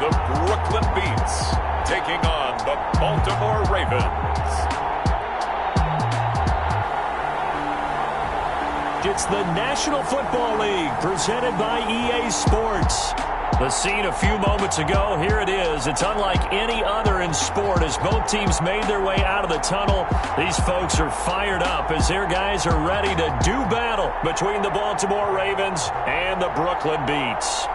the Brooklyn Beats, taking on the Baltimore Ravens. It's the National Football League presented by EA Sports. The scene a few moments ago, here it is. It's unlike any other in sport as both teams made their way out of the tunnel. These folks are fired up as their guys are ready to do battle between the Baltimore Ravens and the Brooklyn Beats.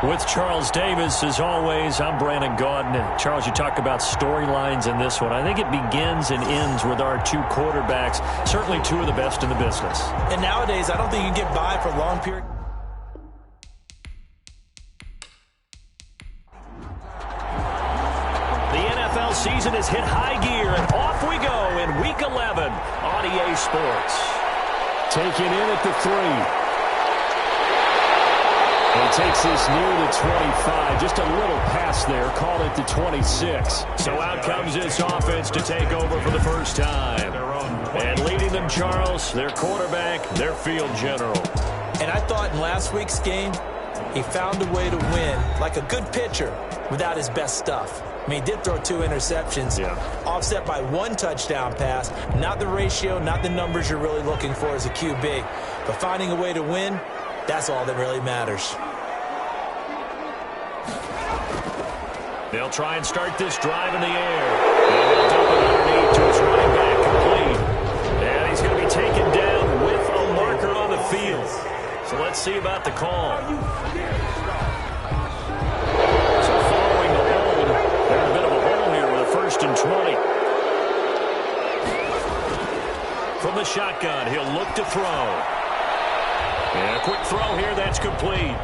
With Charles Davis, as always, I'm Brandon Gaudin. Charles, you talk about storylines in this one. I think it begins and ends with our two quarterbacks, certainly two of the best in the business. And nowadays, I don't think you can get by for a long period. The NFL season has hit high gear, and off we go in Week 11 on EA Sports. Taken in at the 3. He takes this near the 25. Just a little pass there. Call it the 26. So out comes this offense to take over for the first time. And leading them, Charles, their quarterback, their field general. And I thought in last week's game, he found a way to win like a good pitcher without his best stuff. I mean, he did throw 2 interceptions, offset by 1 touchdown pass. Not the ratio, not the numbers you're really looking for as a QB. But finding a way to win, that's all that really matters. They'll try and start this drive in the air. And he'll dump it underneath to his running back, complete. And he's going to be taken down with a marker on the field. So let's see about the call. So following the hold, they're in a bit of a hole here with a 1st and 20. From the shotgun, he'll look to throw. And a quick throw here, that's complete.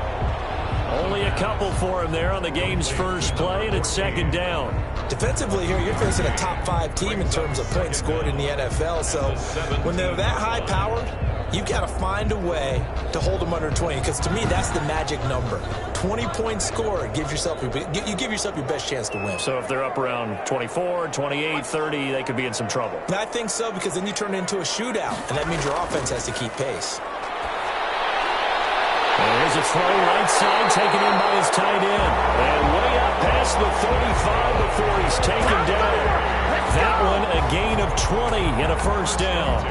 Only a couple for him there on the game's first play, and it's 2nd down. Defensively here, you're facing a top 5 team in terms of points scored in the NFL. So when they're that high-powered, you've got to find a way to hold them under 20. Because to me, that's the magic number. 20 points scored gives yourself you give yourself your best chance to win. So if they're up around 24, 28, 30, they could be in some trouble. And I think so, because then you turn it into a shootout, and that means your offense has to keep pace. And here's a throw right side, taken in by his tight end. And way up past the 35 before he's taken down. That one a gain of 20 and a 1st down.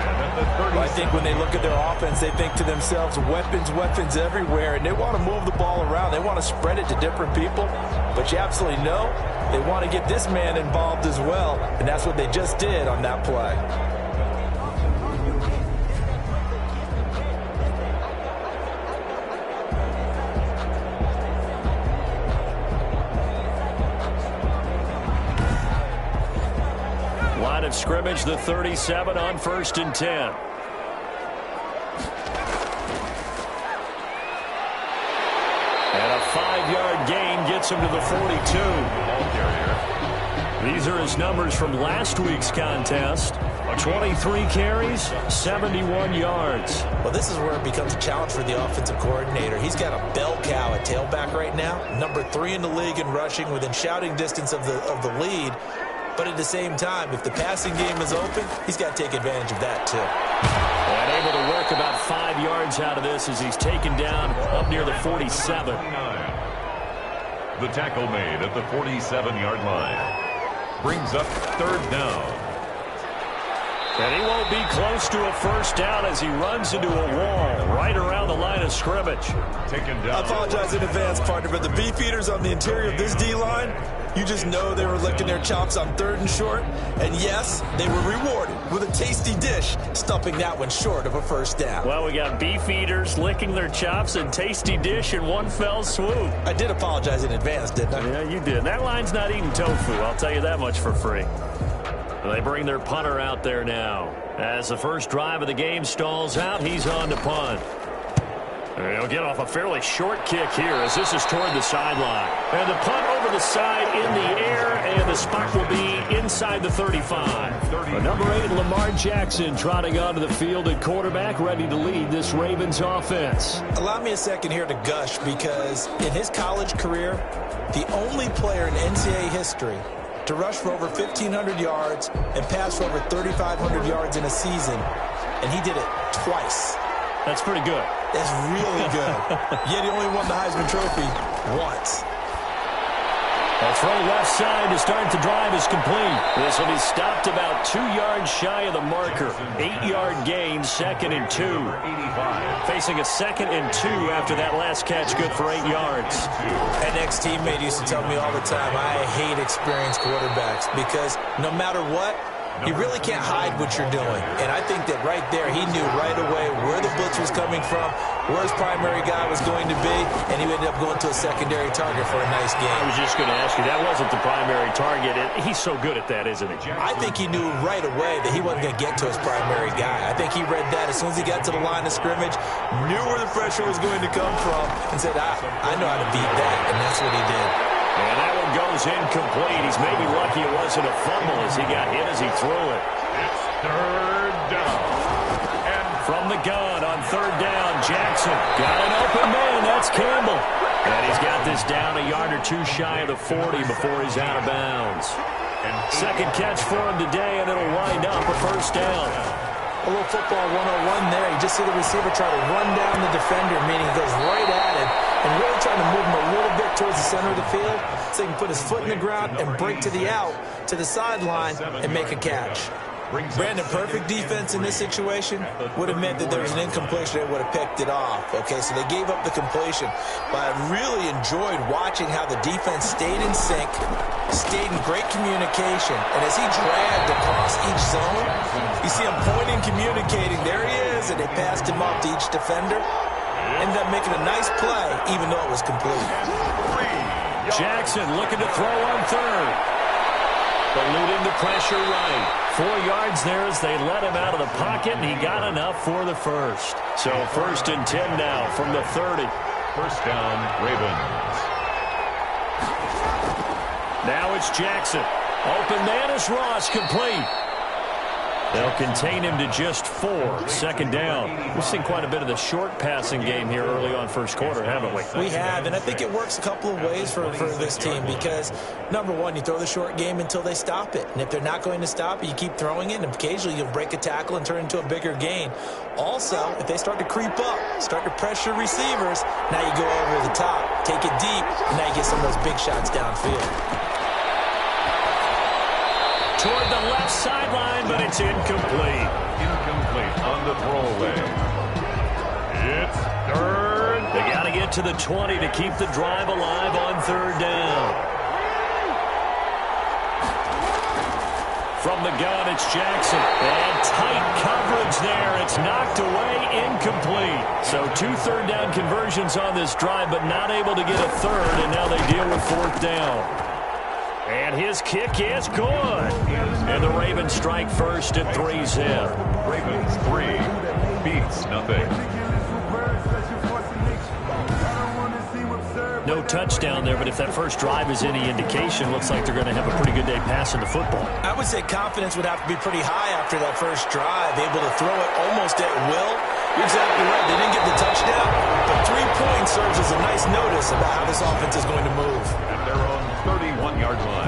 Well, I think when they look at their offense, they think to themselves, weapons everywhere, and they want to move the ball around. They want to spread it to different people. But you absolutely know they want to get this man involved as well, and that's what they just did on that play. Line of scrimmage, the 37 on 1st and 10. And a 5-yard gain gets him to the 42. These are his numbers from last week's contest. 23 carries, 71 yards. Well, this is where it becomes a challenge for the offensive coordinator. He's got a bell cow at tailback right now, number 3 in the league in rushing, within shouting distance of the lead. But at the same time, if the passing game is open, he's got to take advantage of that too. And able to work about 5 yards out of this as he's taken down up near the 47. The tackle made at the 47-yard line. Brings up 3rd down. And he won't be close to a 1st down as he runs into a wall right around the line of scrimmage. Taken down. I apologize in advance, partner, but the beefeaters on the interior of this D-line, you just know they were licking their chops on 3rd and short. And yes, they were rewarded with a tasty dish, stumping that one short of a 1st down. Well, we got beefeaters licking their chops and tasty dish in one fell swoop. I did apologize in advance, didn't I? Yeah, you did. That line's not eating tofu, I'll tell you that much for free. They bring their punter out there now. As the first drive of the game stalls out, he's on to punt. He'll get off a fairly short kick here as this is toward the sideline. And the punt over the side in the air, and the spot will be inside the 35. Number 8, Lamar Jackson, trotting onto the field at quarterback, ready to lead this Ravens offense. Allow me a second here to gush, because in his college career, the only player in NCAA history to rush for over 1,500 yards and pass for over 3,500 yards in a season, and he did it twice. That's pretty good. That's really good. Yet he only won the Heisman Trophy once. A throw left side to start the drive is complete. This will be stopped about 2 yards shy of the marker. 8-yard gain, 2nd and 2. Facing a 2nd and 2 after that last catch, good for 8 yards. An ex-teammate used to tell me all the time, I hate experienced quarterbacks because no matter what, you really can't hide what you're doing. And I think that right there, he knew right away where the blitz was coming from, where his primary guy was going to be, and he ended up going to a secondary target for a nice game. I was just going to ask you, that wasn't the primary target. He's so good at that, isn't he? I think he knew right away that he wasn't going to get to his primary guy. I think he read that as soon as he got to the line of scrimmage, knew where the pressure was going to come from, and said, I know how to beat that, and that's what he did. And that one goes incomplete. He's maybe lucky it wasn't a fumble as he got hit as he threw it. It's 3rd down. And from the gun on 3rd down, Jackson got an open man. That's Campbell. And he's got this down a yard or 2 shy of the 40 before he's out of bounds. Second catch for him today, and it'll wind up a 1st down. A little football 101 there. You just see the receiver try to run down the defender, meaning he goes right at him and really trying to move him a little bit towards the center of the field so he can put his foot in the ground and break to the out, to the sideline, and make a catch. Brandon, perfect defense in this situation would have meant that there was an incompletion. They would have picked it off. Okay, so they gave up the completion. But I really enjoyed watching how the defense stayed in sync, stayed in great communication. And as he dragged across each zone, you see him pointing, communicating. There he is, and they passed him off to each defender. Ended up making a nice play, even though it was complete. Jackson looking to throw on 3rd. Eluding the pressure right. 4 yards there as they let him out of the pocket, and he got enough for the 1st. So 1st and 10 now from the 30. 1st down, Ravens. Now it's Jackson. Open man is Ross, complete. They'll contain him to just 4. 2nd down. We've seen quite a bit of the short passing game here early on 1st quarter, haven't we? We have, and I think it works a couple of ways for this team because, number one, you throw the short game until they stop it. And if they're not going to stop it, you keep throwing it, and occasionally you'll break a tackle and turn it into a bigger gain. Also, if they start to creep up, start to pressure receivers, now you go over the top, take it deep, and now you get some of those big shots downfield. Toward the left sideline, but it's incomplete. Incomplete on the throwaway. It's 3rd. They got to get to the 20 to keep the drive alive on 3rd down. From the gun, it's Jackson. And tight coverage there. It's knocked away, incomplete. So 2 3rd down conversions on this drive, but not able to get a 3rd, and now they deal with 4th down. And his kick is good. And the Ravens strike first at 3-zip. Ravens 3, Beats nothing. No touchdown there, but if that first drive is any indication, looks like they're going to have a pretty good day passing the football. I would say confidence would have to be pretty high after that first drive, able to throw it almost at will. You're exactly right. They didn't get the touchdown, but 3 points serves as a nice notice about how this offense is going to move. At their own 31-yard line.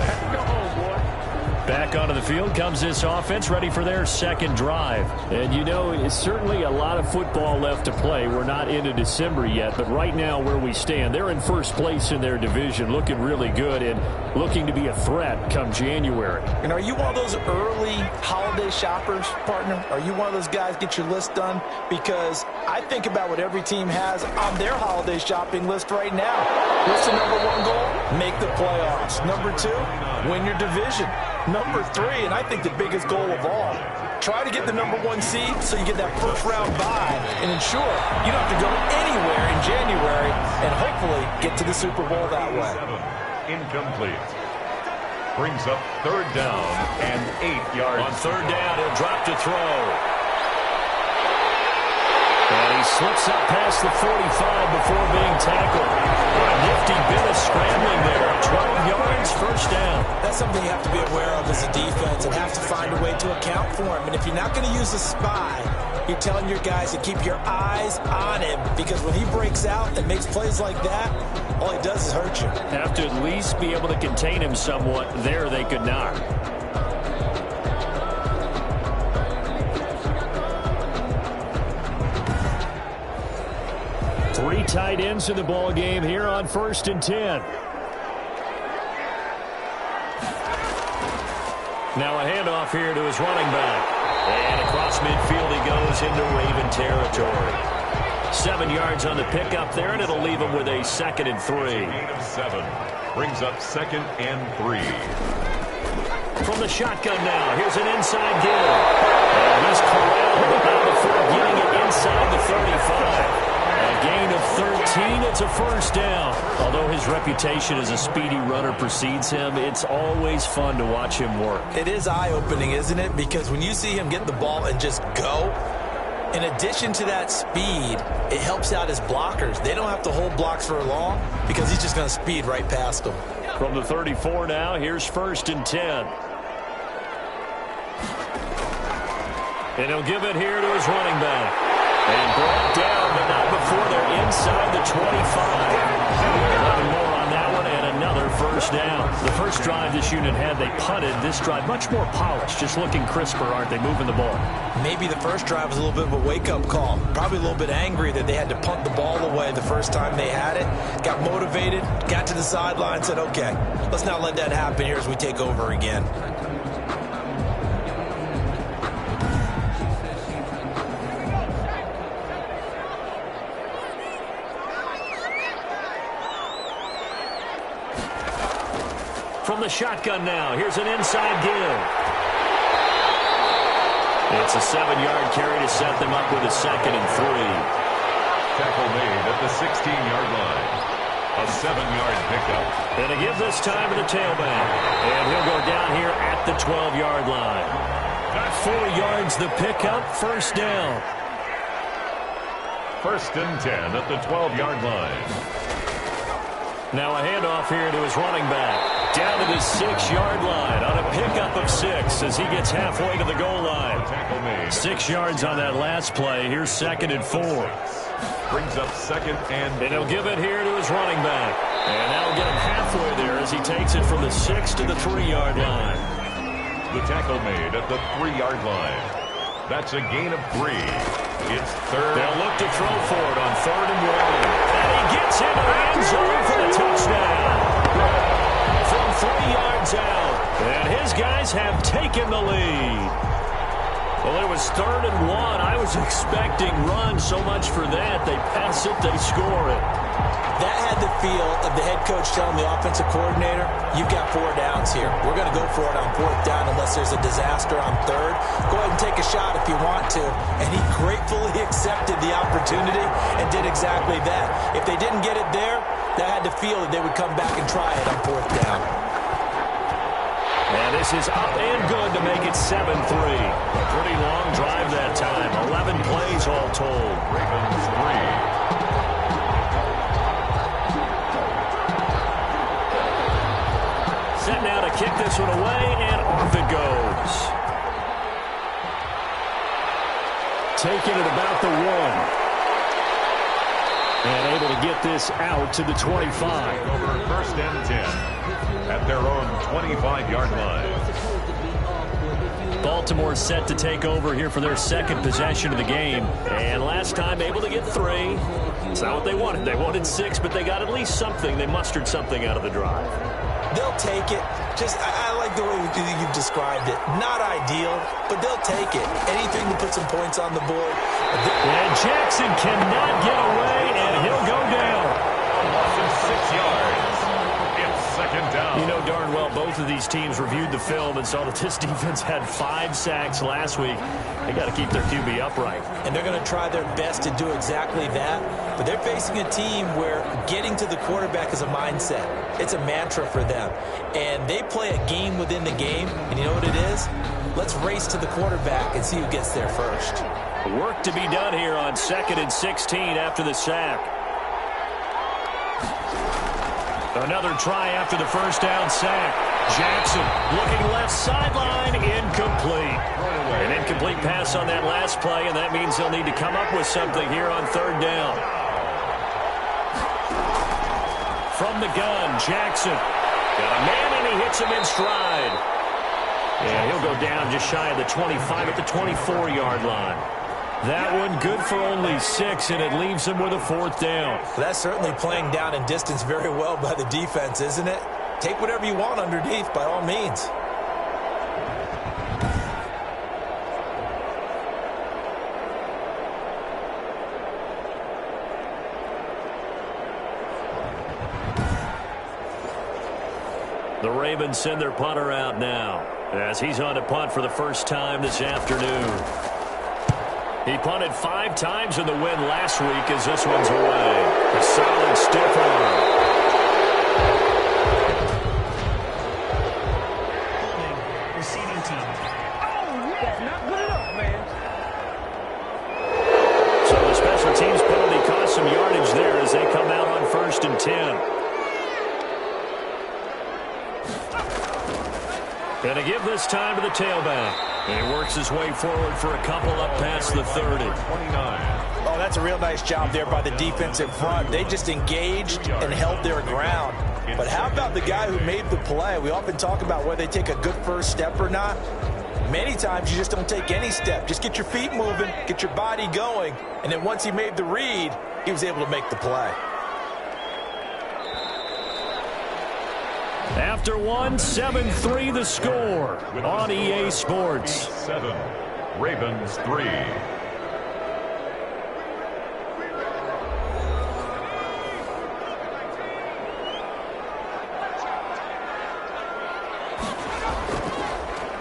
Back onto the field comes this offense, ready for their 2nd drive. And, you know, it's certainly a lot of football left to play. We're not into December yet, but right now where we stand, they're in 1st place in their division, looking really good and looking to be a threat come January. And are you one of those early holiday shoppers, partner? Are you one of those guys get your list done? Because I think about what every team has on their holiday shopping list right now. What's the number 1 goal? Make the playoffs. Number 2, win your division. Number 3, and I think the biggest goal of all, try to get the number 1 seed so you get that 1st round bye and ensure you don't have to go anywhere in January and hopefully get to the Super Bowl that way. Incomplete. Brings up 3rd down and 8 yards. On 3rd down, he'll drop to throw. And he slips up past the 45 before being tackled. A nifty bit of scrambling there. 12 yards, 1st down. That's something you have to be aware of as a defense and have to find a way to account for him. And if you're not going to use a spy, you're telling your guys to keep your eyes on him because when he breaks out and makes plays like that, all he does is hurt you. Have to at least be able to contain him somewhat. There they could not. Three tight ends in the ball game here on 1st and 10. Now a handoff here to his running back. And across midfield he goes into Raven territory. 7 yards on the pickup there, and it'll leave him with a 2nd and 3. Gain of 7. Brings up 2nd and 3. From the shotgun now, here's an inside give. And he's corralled about before getting it inside the 35. A gain of 13, it's a 1st down. Although his reputation as a speedy runner precedes him, it's always fun to watch him work. It is eye-opening, isn't it? Because when you see him get the ball and just go, in addition to that speed, it helps out his blockers. They don't have to hold blocks for long because he's just going to speed right past them. From the 34 now, here's 1st and 10. And he'll give it here to his running back. And brought down, but not before they're inside the 25. 11 more on that one, and another 1st down. The first drive this unit had, they punted. This drive, much more polished, just looking crisper, aren't they, moving the ball? Maybe the first drive was a little bit of a wake-up call. Probably a little bit angry that they had to punt the ball away the first time they had it. Got motivated, got to the sideline, said, okay, let's not let that happen here as we take over again. From the shotgun now, here's an inside give. It's a 7-yard carry to set them up with a 2nd and 3. Tackle made at the 16-yard line. A 7-yard pickup. And a give this time to the tailback. And he'll go down here at the 12-yard line. 4 yards the pickup, 1st down. 1st and 10 at the 12-yard line. Now a handoff here to his running back. Down to the 6-yard line on a pickup of 6 as he gets halfway to the goal line. 6 yards on that last play. Here's 2nd and 4. Brings up 2nd and 4. And he'll give it here to his running back. And that'll get him halfway there as he takes it from the 6 to the 3-yard line. The tackle made at the 3-yard line. That's a gain of 3. It's 3rd. They'll look to throw for it on 3rd and 1. And he gets into the end zone for the touchdown. From 3 yards out. And his guys have taken the lead. Well, it was 3rd and 1. I was expecting run, so much for that. They pass it, they score it. That had the feel of the head coach telling the offensive coordinator, you've got 4 downs here. We're going to go for it on 4th down unless there's a disaster on 3rd. Go ahead and take a shot if you want to. And he gratefully accepted the opportunity and did exactly that. If they didn't get it there, that had the feel that they would come back and try it on 4th down. And this is up and good to make it 7-3. A pretty long drive that time. 11 plays all told. Ravens 3. Set now to kick this one away, and off it goes. Taking it about the 1. And able to get this out to the 25. Over 1st and 10 at their own 25-yard line. Baltimore set to take over here for their 2nd possession of the game. And last time able to get 3. It's not what they wanted. They wanted 6, but they got at least something. They mustered something out of the drive. They'll take it. I like the way you've described it. Not ideal, but they'll take it. Anything to put some points on the board. And Jackson cannot get away, and he'll go down. Loss of 6 yards. It's 2nd down. You know darn well both of these teams reviewed the film and saw that this defense had 5 sacks last week. They got to keep their QB upright. And they're going to try their best to do exactly that. But they're facing a team where getting to the quarterback is a mindset. It's a mantra for them. And they play a game within the game. And you know what it is? Let's race to the quarterback and see who gets there first. Work to be done here on 2nd and 16 after the sack. Another try after the 1st down sack. Jackson looking left sideline, incomplete. An incomplete pass on that last play, and that means they'll need to come up with something here on 3rd down. from the gun. Jackson got a man, and he hits him in stride. Yeah, he'll go down just shy of the 25 at the 24-yard line. That one good for only 6, and it leaves him with a 4th down. That's certainly playing down in distance very well by the defense, isn't it? Take whatever you want underneath, by all means. The Ravens send their punter out now as he's on to punt for the first time this afternoon. He punted 5 times in the win last week as this one's away. A solid stiff arm. Receiving team. Oh, that's not good enough, man. So the special teams penalty cost some yardage there as they come out on 1st and 10. Going to give this time to the tailback. And he works his way forward for a couple up past the 30. Oh, that's a real nice job there by the defensive front. They just engaged and held their ground. But how about the guy who made the play? We often talk about whether they take a good first step or not. Many times you just don't take any step. Just get your feet moving, get your body going. And then once he made the read, he was able to make the play. After one, 7-3 the score on EA Sports. 7, Ravens 3.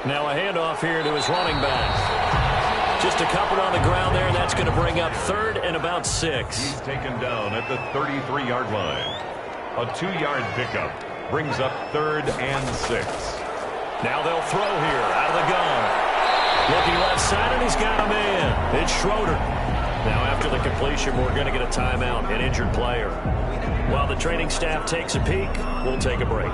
Now a handoff here to his running back. Just a couple on the ground there, and that's going to bring up 3rd and about 6. He's taken down at the 33-yard line. A 2-yard pickup brings up 3rd and 6. Now they'll throw here out of the gun. Looking left side, and he's got a man. It's Schroeder. Now after the completion, we're going to get a timeout, an injured player. While the training staff takes a peek, we'll take a break.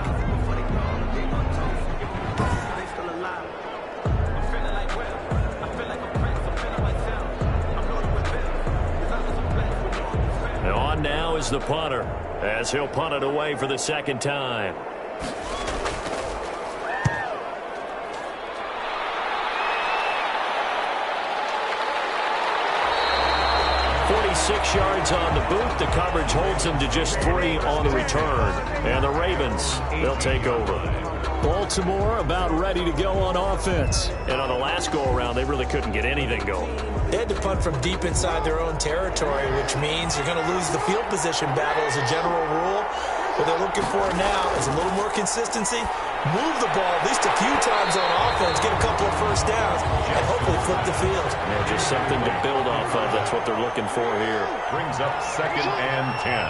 Now on now is the punter, as he'll punt it away for the 2nd time. Yards on the boot. The coverage holds him to just 3 on the return. And the Ravens, they'll take over. Baltimore about ready to go on offense. And on the last go-around, they really couldn't get anything going. They had to punt from deep inside their own territory, which means you're going to lose the field position battle as a general rule. What they're looking for now is a little more consistency, move the ball at least a few times on offense, get a couple of first downs, and hopefully flip the field. Yeah, just something to build off of. That's what they're looking for here. Brings up 2nd and 10.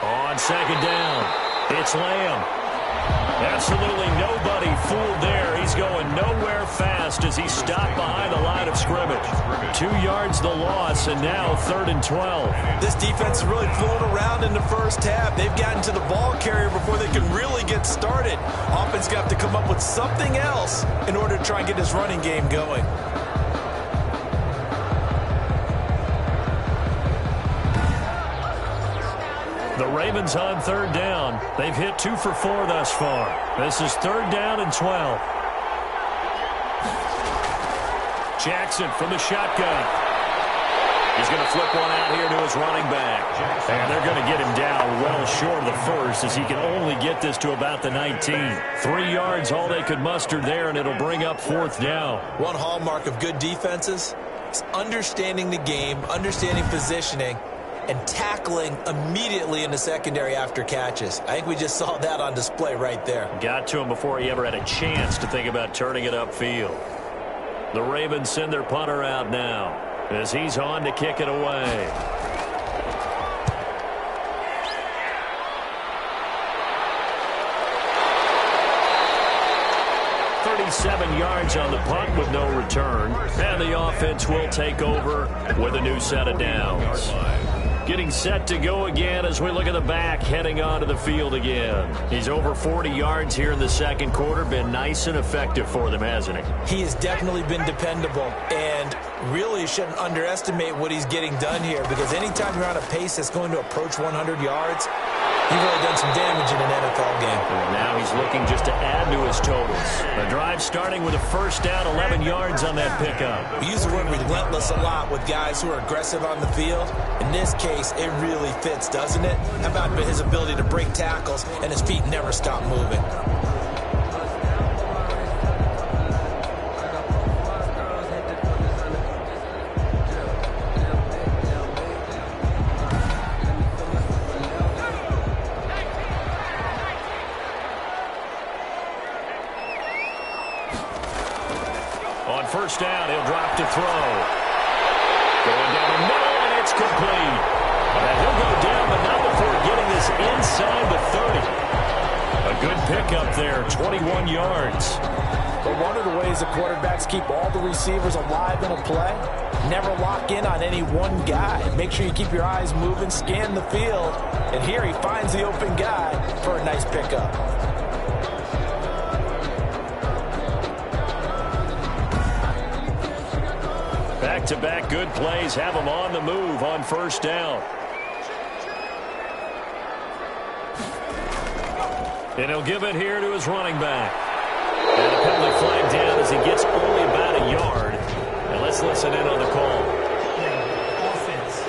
On 2nd down, it's Lamb. Absolutely nobody fooled there. He's going nowhere fast as he stopped behind the line of scrimmage. 2 yards the loss, and now 3rd and 12. This defense has really flown around in the first half. They've gotten to the ball carrier before they can really get started. Offense got to come up with something else in order to try and get his running game going. The Ravens on 3rd down. They've hit 2 for 4 thus far. This is 3rd down and 12. Jackson from the shotgun. He's going to flip one out here to his running back. And they're going to get him down well short of the first as he can only get this to about the 19. 3 yards all they could muster there, and it'll bring up 4th down. One hallmark of good defenses is understanding the game, understanding positioning, and tackling immediately in the secondary after catches. I think we just saw that on display right there. Got to him before he ever had a chance to think about turning it upfield. The Ravens send their punter out now as he's on to kick it away. .37 yards on the punt with no return. And the offense will take over with a new set of downs. Getting set to go again as we look at the back, heading onto the field again. He's over 40 yards here in the second quarter. Been nice and effective for them, hasn't he? He has definitely been dependable, and really shouldn't underestimate what he's getting done here, because anytime you're on a pace that's going to approach 100 yards, you've really done some damage in an NFL game. And now he's looking just to add to his totals. The drive starting with a first down, 11 yards on that pickup. We use the word relentless a lot with guys who are aggressive on the field. In this case, it really fits, doesn't it? How about his ability to break tackles and his feet never stop moving? On first down, he'll drop to throw. Going down the middle, and it's complete. And he'll go down, but not before getting this inside the 30. A good pickup there, 21 yards. But one of the ways the quarterbacks keep all the receivers alive in a play, never lock in on any one guy. Make sure you keep your eyes moving, scan the field. And here he finds the open guy for a nice pickup. Back-to-back good plays have him on the move on first down. And he'll give it here to his running back. And a penalty flag down as he gets only about a yard. And let's listen in on the call. Offense.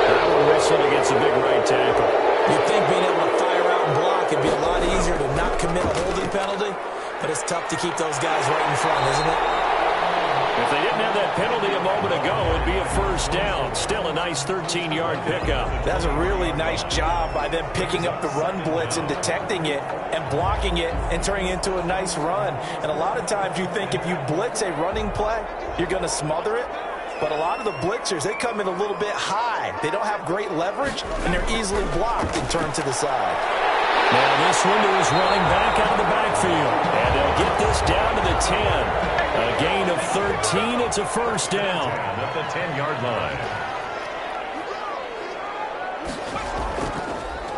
That one whistled against a big right tackle. You'd think being able to fire out and block would be a lot easier to not commit a holding penalty, but it's tough to keep those guys right in front, isn't it? If they didn't have that penalty a moment ago, it'd be a first down. Still a nice 13-yard pickup. That's a really nice job by them picking up the run blitz and detecting it and blocking it and turning it into a nice run. And a lot of times you think if you blitz a running play, you're going to smother it. But a lot of the blitzers, they come in a little bit high. They don't have great leverage, and they're easily blocked and turned to the side. Now this window is running back out of the backfield. And they'll get this down to the 10. A gain of 13. It's a first down. At the 10-yard line.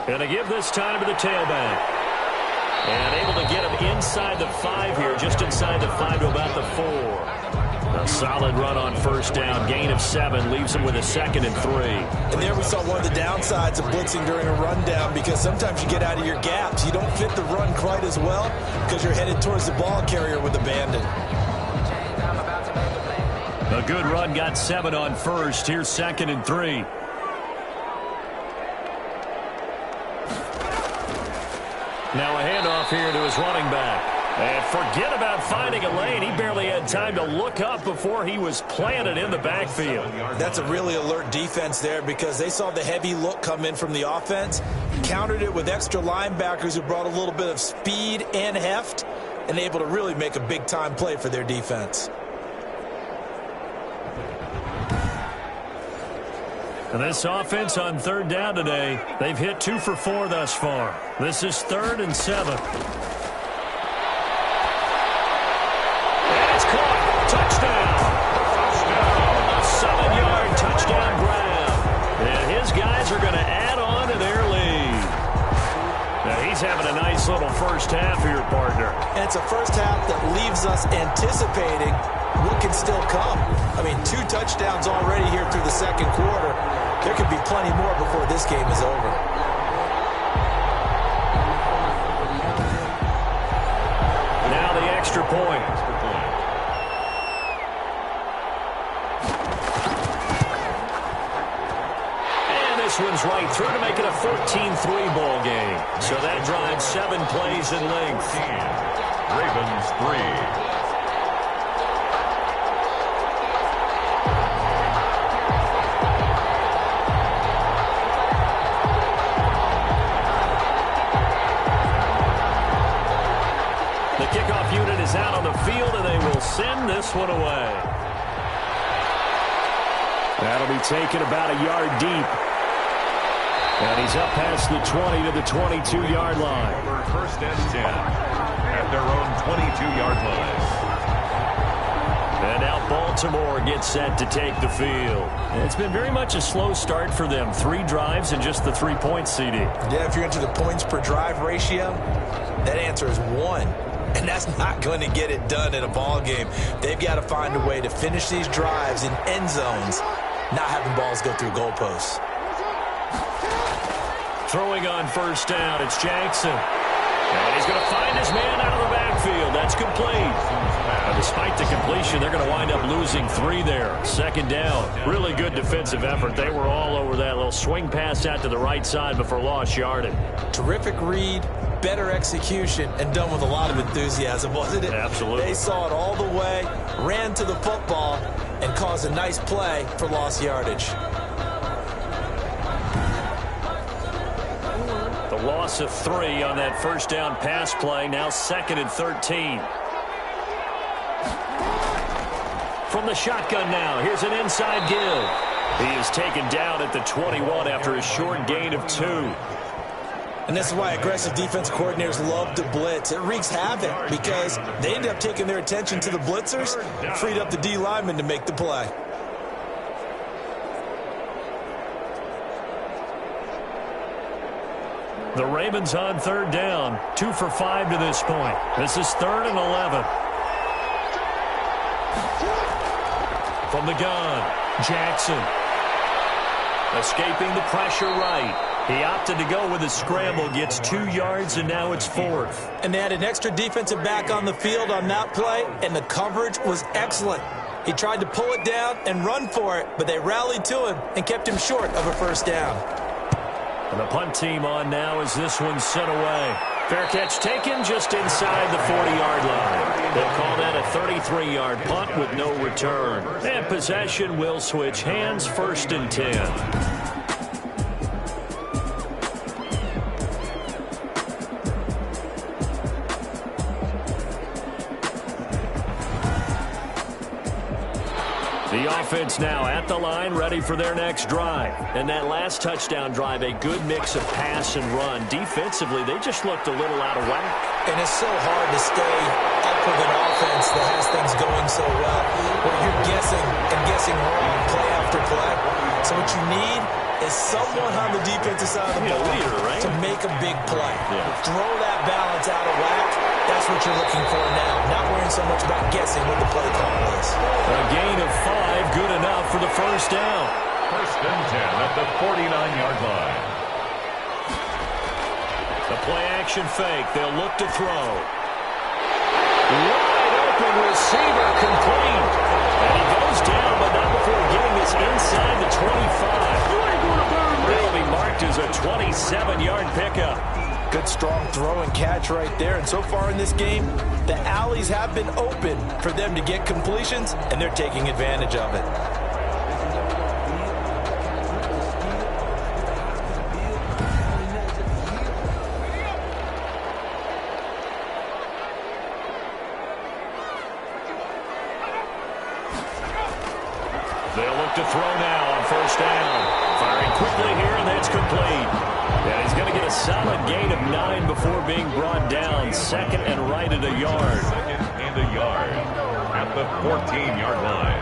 Going to give this time to the tailback. And able to get him inside the 5 here, just inside the 5 to about the 4. A solid run on first down. Gain of 7 leaves him with a 2nd and 3. And there we saw one of the downsides of blitzing during a rundown, because sometimes you get out of your gaps. You don't fit the run quite as well because you're headed towards the ball carrier with abandon. A good run, got 7 on first. Here's 2nd and 3. Now a handoff here to his running back. And forget about finding a lane. He barely had time to look up before he was planted in the backfield. That's a really alert defense there, because they saw the heavy look come in from the offense, countered it with extra linebackers who brought a little bit of speed and heft, and able to really make a big-time play for their defense. And this offense on third down today, they've hit 2 for 4 thus far. This is 3rd and 7. Touchdown. A 7-yard touchdown grab. And his guys are going to add on to their lead. Now he's having a nice little first half for your partner. And it's a first half that leaves us anticipating what can still come. I mean, 2 touchdowns already here through the second quarter. There could be plenty more before this game is over. Now the extra point. This one's right through to make it a 14-3 ball game. So that drives 7 plays in length. Ravens 3. The kickoff unit is out on the field, and they will send this one away. That'll be taken about a yard deep. And he's up past the 20 to the 22-yard line. First and 10 at their own 22-yard line. And now Baltimore gets set to take the field. It's been very much a slow start for them. 3 drives and just the 3 points, CD. Yeah, if you're into the points per drive ratio, that answer is 1. And that's not going to get it done in a ball game. They've got to find a way to finish these drives in end zones, not having balls go through goalposts. Throwing on first down, it's Jackson. And he's going to find his man out of the backfield. That's complete. And despite the completion, they're going to wind up losing 3 there. Second down. Really good defensive effort. They were all over that little swing pass out to the right side before lost yardage. Terrific read, better execution, and done with a lot of enthusiasm, wasn't it? Absolutely. They saw it all the way, ran to the football, and caused a nice play for lost yardage. The loss of 3 on that first down pass play. Now 2nd and 13. From the shotgun now, here's an inside give. He is taken down at the 21 after a short gain of 2. And this is why aggressive defense coordinators love to blitz. It wreaks havoc because they end up taking their attention to the blitzers, freed up the D lineman to make the play. The Ravens on 3rd down, 2 for 5 to this point. This is 3rd and 11. From the gun, Jackson. Escaping the pressure right. He opted to go with a scramble, gets 2 yards, and now it's 4th. And they had an extra defensive back on the field on that play, and the coverage was excellent. He tried to pull it down and run for it, but they rallied to him and kept him short of a first down. And the punt team on now as this one's sent away. Fair catch taken just inside the 40-yard line. They'll call that a 33-yard punt with no return. And possession will switch hands, 1st and 10. The offense now at the line, ready for their next drive. And that last touchdown drive, a good mix of pass and run. Defensively, they just looked a little out of whack. And it's so hard to stay up with an offense that has things going so well, where you're guessing and guessing wrong play after play. So what you need is someone on the defensive side of the ball to make a big play. Throw that balance out of whack. That's what you're looking for now. Not worrying so much about guessing what the play call is. A gain of 5, good enough for the first down. 1st and 10 at the 49-yard line. The play-action fake. They'll look to throw. Wide open receiver complete. And he goes down, but not before getting this inside the 25. Will be marked as a 27-yard pickup. Good, strong throw and catch right there. And so far in this game, the alleys have been open for them to get completions, and they're taking advantage of it. They'll look to throw now on first down. Firing quickly here, and that's complete. And he's going to get a solid gain of 9 before being brought down. 2nd and right at a yard. 2nd and a yard at the 14-yard line.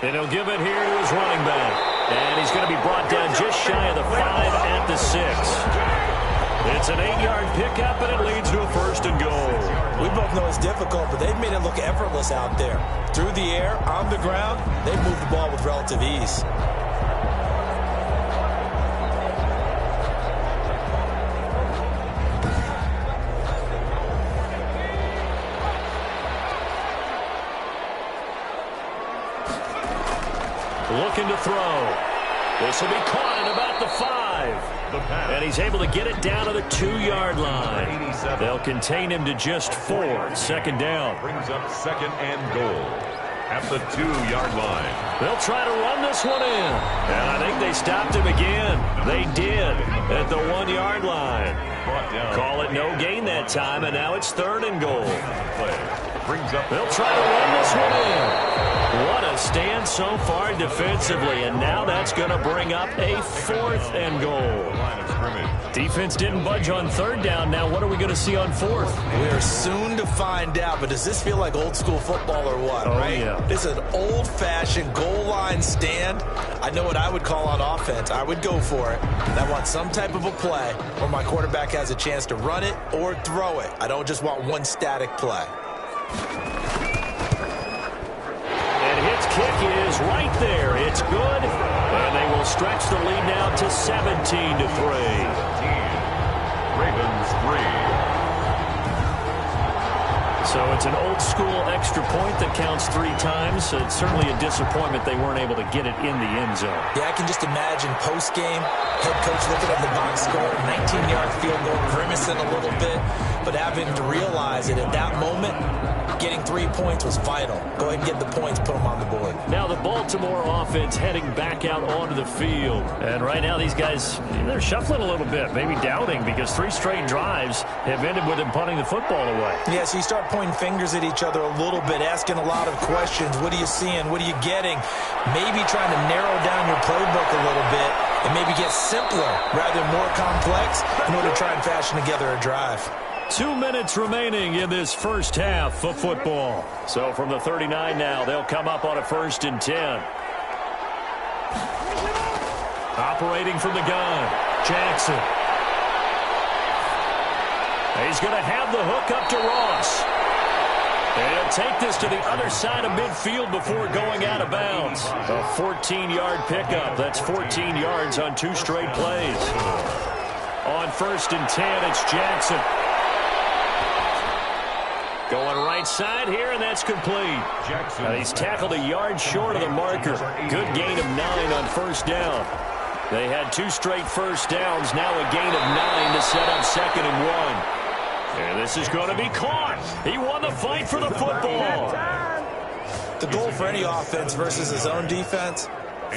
And he'll give it here to his running back. And he's going to be brought down just shy of the 5 at the 6. It's an 8-yard pickup, and it leads to a 1st and goal. We both know it's difficult, but they've made it look effortless out there. Through the air, on the ground, they've moved the ball with relative ease. Looking to throw. This will be caught at about the 5. And he's able to get it down to the 2-yard line. They'll contain him to just 4. 2nd down. Brings up 2nd and goal at the 2-yard line. They'll try to run this one in. And I think they stopped him again. They did at the 1-yard line. Call it no gain that time, and now it's 3rd and goal. Brings up. They'll try to run this one in. What a stand so far defensively, and now that's going to bring up a 4th and goal. Line of scrimmage. Defense didn't budge on 3rd down. Now what are we going to see on 4th? We're soon to find out, but does this feel like old school football or what, right? Yeah. This is an old-fashioned goal line stand. I know what I would call on offense. I would go for it. And I want some type of a play where my quarterback has a chance to run it or throw it. I don't just want one static play. And his kick is right there. It's good. And they will stretch the lead now to 17-3. Ravens 3. So it's an old-school extra point that counts 3 times. It's certainly a disappointment they weren't able to get it in the end zone. Yeah, I can just imagine post-game, head coach looking at the box score, 19-yard field goal, grimacing a little bit, but having to realize that at that moment, getting 3 points was vital. Go ahead and get the points, put them on the board. Now the Baltimore offense heading back out onto the field. And right now these guys, they're shuffling a little bit, maybe doubting, because 3 straight drives have ended with them punting the football away. Yeah, so you start pointing fingers at each other a little bit, asking a lot of questions. What are you seeing? What are you getting? Maybe trying to narrow down your playbook a little bit and maybe get simpler rather than more complex in order to try and fashion together a drive. 2 minutes remaining in this first half of football. So from the 39 now, they'll come up on a 1st and 10. Operating from the gun, Jackson. He's going to have the hook up to Ross. And he'll take this to the other side of midfield before going out of bounds. A 14-yard pickup. That's 14 yards on 2 straight plays. On 1st and 10, it's Jackson. Going right side here, and that's complete. He's tackled a yard short of the marker. Good gain of 9 on 1st down. They had 2 straight 1st downs, now a gain of 9 to set up 2nd and 1. And this is going to be caught. He won the fight for the football. The goal for any offense versus his own defense,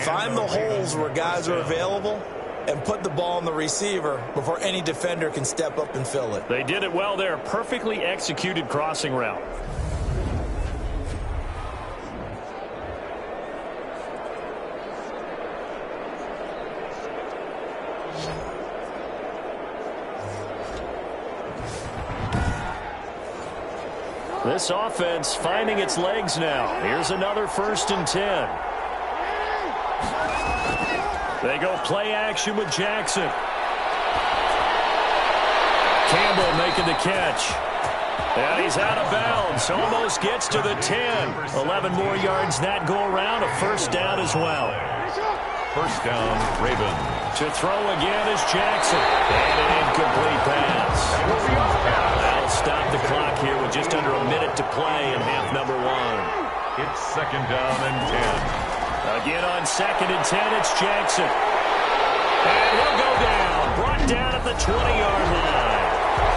find the holes where guys are available and put the ball on the receiver before any defender can step up and fill it. They did it well there. Perfectly executed crossing route. This offense finding its legs now. Here's another 1st and 10. They go play action with Jackson. Campbell making the catch. And he's out of bounds. Almost gets to the 10. 11 more yards that go around. A 1st down as well. 1st down, Ravens. To throw again is Jackson. And an incomplete pass. That'll stop the clock here with just under a minute to play in half number 1. It's 2nd down and 10. Again on 2nd and 10, it's Jackson. And he'll go down. Brought down at the 20-yard line.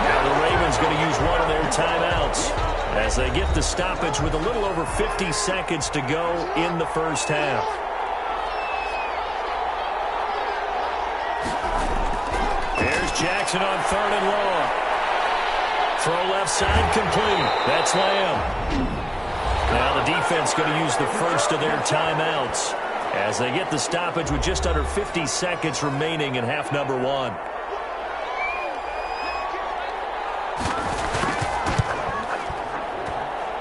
Now the Ravens going to use one of their timeouts as they get the stoppage with a little over 50 seconds to go in the 1st half. Here's Jackson on 3rd and long. Throw left side complete. That's Lamb. Now the defense going to use the first of their timeouts as they get the stoppage with just under 50 seconds remaining in half number 1.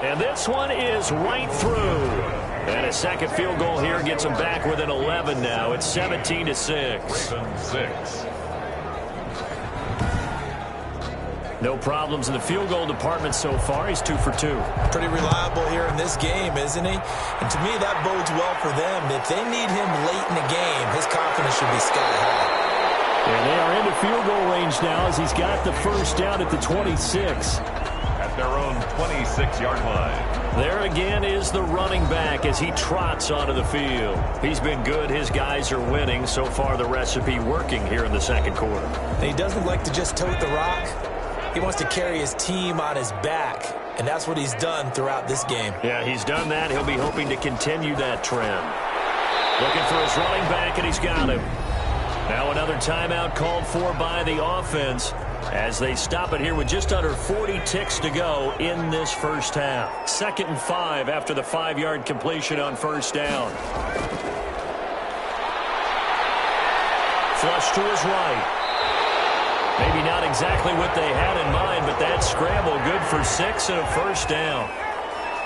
And this one is right through. And a 2nd field goal here gets them back within 11 now. It's 17-6. 6. No problems in the field goal department so far. He's 2 for 2. Pretty reliable here in this game, isn't he? And to me, that bodes well for them. If they need him late in the game, his confidence should be sky high. And they are into field goal range now as he's got the 1st down at the 26. At their own 26-yard line. There again is the running back as he trots onto the field. He's been good. His guys are winning. So far, the recipe working here in the 2nd quarter. And he doesn't like to just tote the rock. He wants to carry his team on his back, and that's what he's done throughout this game. Yeah, he's done that. He'll be hoping to continue that trend. Looking for his running back, and he's got him. Now another timeout called for by the offense as they stop it here with just under 40 ticks to go in this first half. 2nd and 5 after the 5-yard completion on first down. Flush to his right. Maybe not exactly what they had in mind, but that scramble good for 6 and a first down.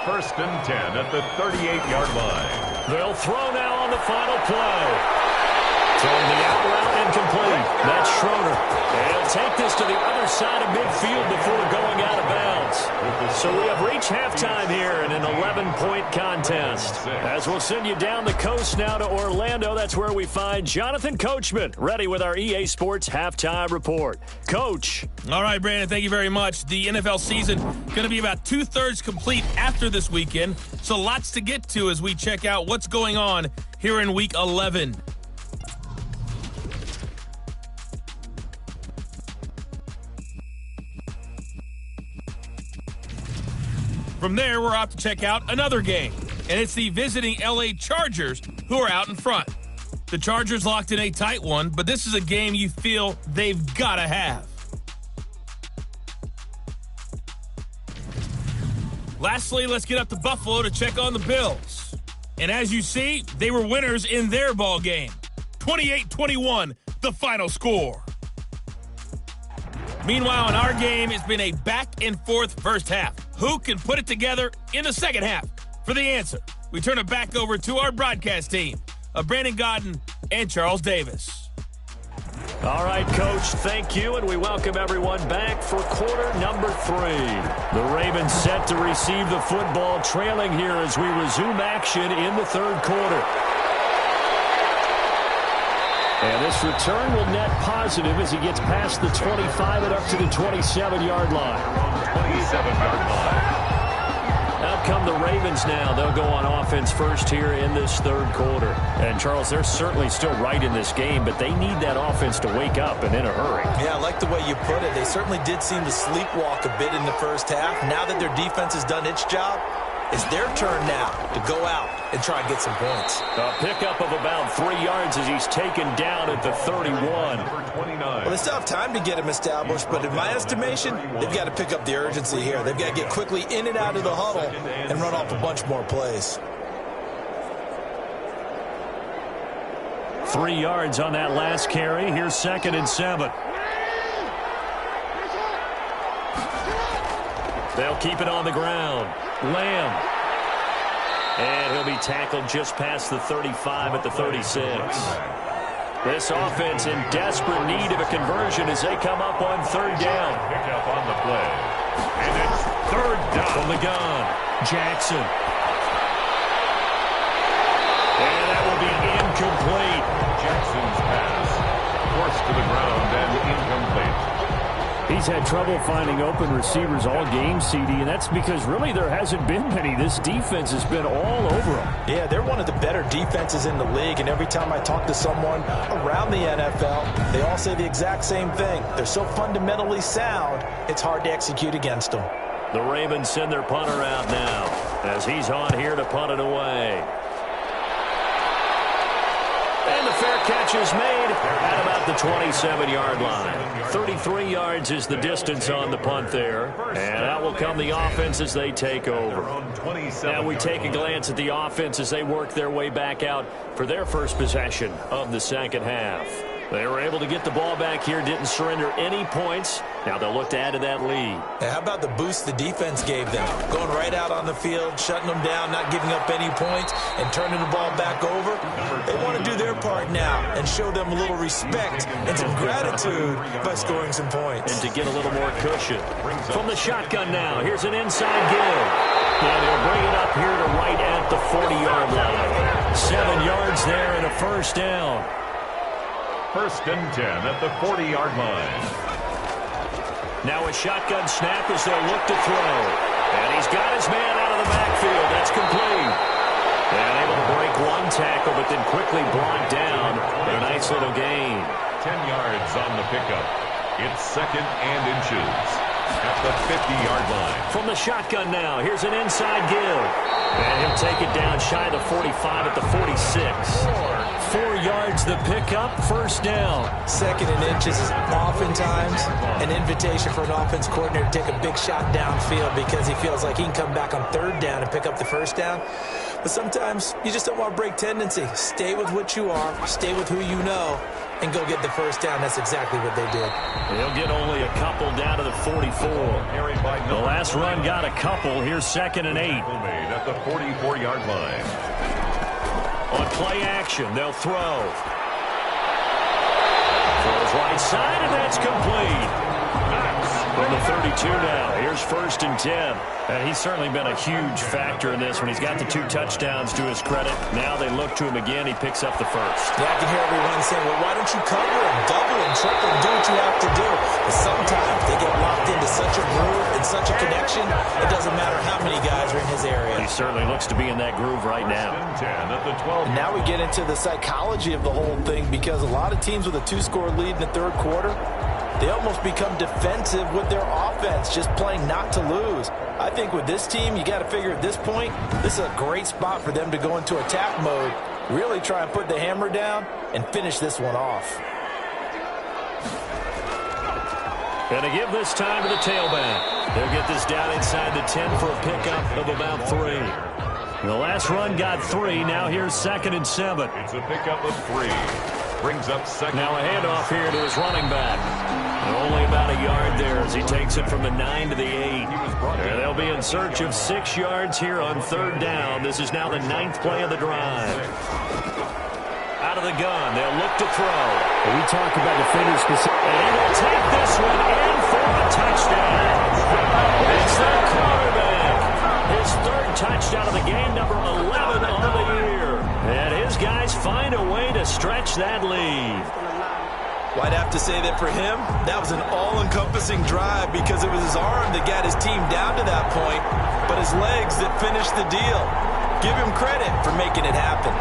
1st and 10 at the 38-yard line. They'll throw now on the final play. Throwing the out route incomplete. That's Schroeder. They'll take this to the other side of midfield before going out of bounds. So we have reached halftime here in an 11-point contest. As we'll send you down the coast now to Orlando, that's where we find Jonathan Coachman, ready with our EA Sports Halftime Report. Coach. All right, Brandon, thank you very much. The NFL season going to be about 2/3 complete after this weekend, so lots to get to as we check out what's going on here in Week 11. From there, we're off to check out another game, and it's the visiting LA Chargers who are out in front. The Chargers locked in a tight one, but this is a game you feel they've got to have. Lastly, let's get up to Buffalo to check on the Bills. And as you see, they were winners in their ball game. 28-21, the final score. Meanwhile, in our game, it's been a back-and-forth first half. Who can put it together in the second half? For the answer, we turn it back over to our broadcast team of Brandon Godden and Charles Davis. All right, Coach, thank you, and we welcome everyone back for quarter number 3. The Ravens set to receive the football, trailing here as we resume action in the third quarter. And this return will net positive as he gets past the 25 and up to the 27-yard line. 27-yard line. Out come the Ravens now. They'll go on offense first here in this third quarter. And, Charles, they're certainly still right in this game, but they need that offense to wake up and in a hurry. Yeah, I like the way you put it. They certainly did seem to sleepwalk a bit in the first half. Now that their defense has done its job, it's their turn now to go out and try and get some points. A pickup of about 3 yards as he's taken down at the 31. Well, they still have time to get him established, but in my estimation, they've got to pick up the urgency here. They've got to get quickly in and out of the huddle and run off a bunch more plays. 3 yards on that last carry. Here's 2nd and 7. They'll keep it on the ground. Lamb. And he'll be tackled just past the 35 at the 36. This offense in desperate need of a conversion as they come up on third down. Pick up on the play. And it's third down. From the gun, Jackson. And that will be incomplete. Jackson's pass forced to the ground and incomplete. He's had trouble finding open receivers all game, CD, and that's because really there hasn't been many. This defense has been all over them. Yeah, they're one of the better defenses in the league, and every time I talk to someone around the NFL, they all say the exact same thing. They're so fundamentally sound, it's hard to execute against them. The Ravens send their punter out now as he's on here to punt it away. And the fair catch is made at about the 27-yard line. 33 yards is the distance on the punt there. And out will come the offense as they take over. Now we take a glance at the offense as they work their way back out for their first possession of the second half. They were able to get the ball back here, didn't surrender any points. Now they'll look to add to that lead. Now, how about the boost the defense gave them? Going right out on the field, shutting them down, not giving up any points, and turning the ball back over. They want to do their part now and show them a little respect and some gratitude by scoring some points. And to get a little more cushion. From the shotgun now, here's an inside give. And he'll bring it up here to right at the 40-yard line. 7 yards there and a first down. 1st and 10 at the 40-yard line. Now a shotgun snap as they'll look to throw. And he's got his man out of the backfield. That's complete. And able to break one tackle, but then quickly blocked down. A nice little gain. 10 yards on the pickup. It's 2nd and inches at the 50-yard line. From the shotgun now, here's an inside give. And he'll take it down shy of the 45 at the 46. 4 yards the pickup, first down. 2nd and inches is oftentimes an invitation for an offense coordinator to take a big shot downfield because he feels like he can come back on 3rd down and pick up the first down. But sometimes you just don't want to break tendency. Stay with what you are, stay with who you know, and go get the first down. That's exactly what they did. They'll get only a couple down to the 44. The last run got a couple. Here's 2nd and 8. Made at the 44-yard line. On play action, they'll throw. Throws right side, and that's complete. From the 32 now. Here's 1st and 10. And he's certainly been a huge factor in this when he's got the 2 touchdowns to his credit. Now they look to him again. He picks up the first. Yeah, I can hear everyone saying, well, why don't you cover him, double him, triple him, do what you have to do. But sometimes they get locked into such a groove and such a connection, it doesn't matter how many guys are in his area. He certainly looks to be in that groove right now. And now we get into the psychology of the whole thing because a lot of teams with a 2-score lead in the 3rd quarter, they almost become defensive with their offense, just playing not to lose. I think with this team, you got to figure at this point, this is a great spot for them to go into attack mode, really try and put the hammer down and finish this one off. And to give this time to the tailback. They'll get this down inside the 10 for a pickup of about 3. The last run got 3. Now here's 2nd and 7. It's a pickup of 3. Brings up 2nd. Now a handoff here to his running back. And only about a yard there as he takes it from the 9 to the 8. And they'll be in search of 6 yards here on 3rd down. This is now the 9th play of the drive. Out of the gun, they'll look to throw. We talk about defenders specific. And he will take this one in for a touchdown. It's the quarterback. His 3rd touchdown of the game, number 11 on the year. And his guys find a way to stretch that lead. Well, I'd have to say that for him, that was an all-encompassing drive because it was his arm that got his team down to that point, but his legs that finished the deal. Give him credit for making it happen.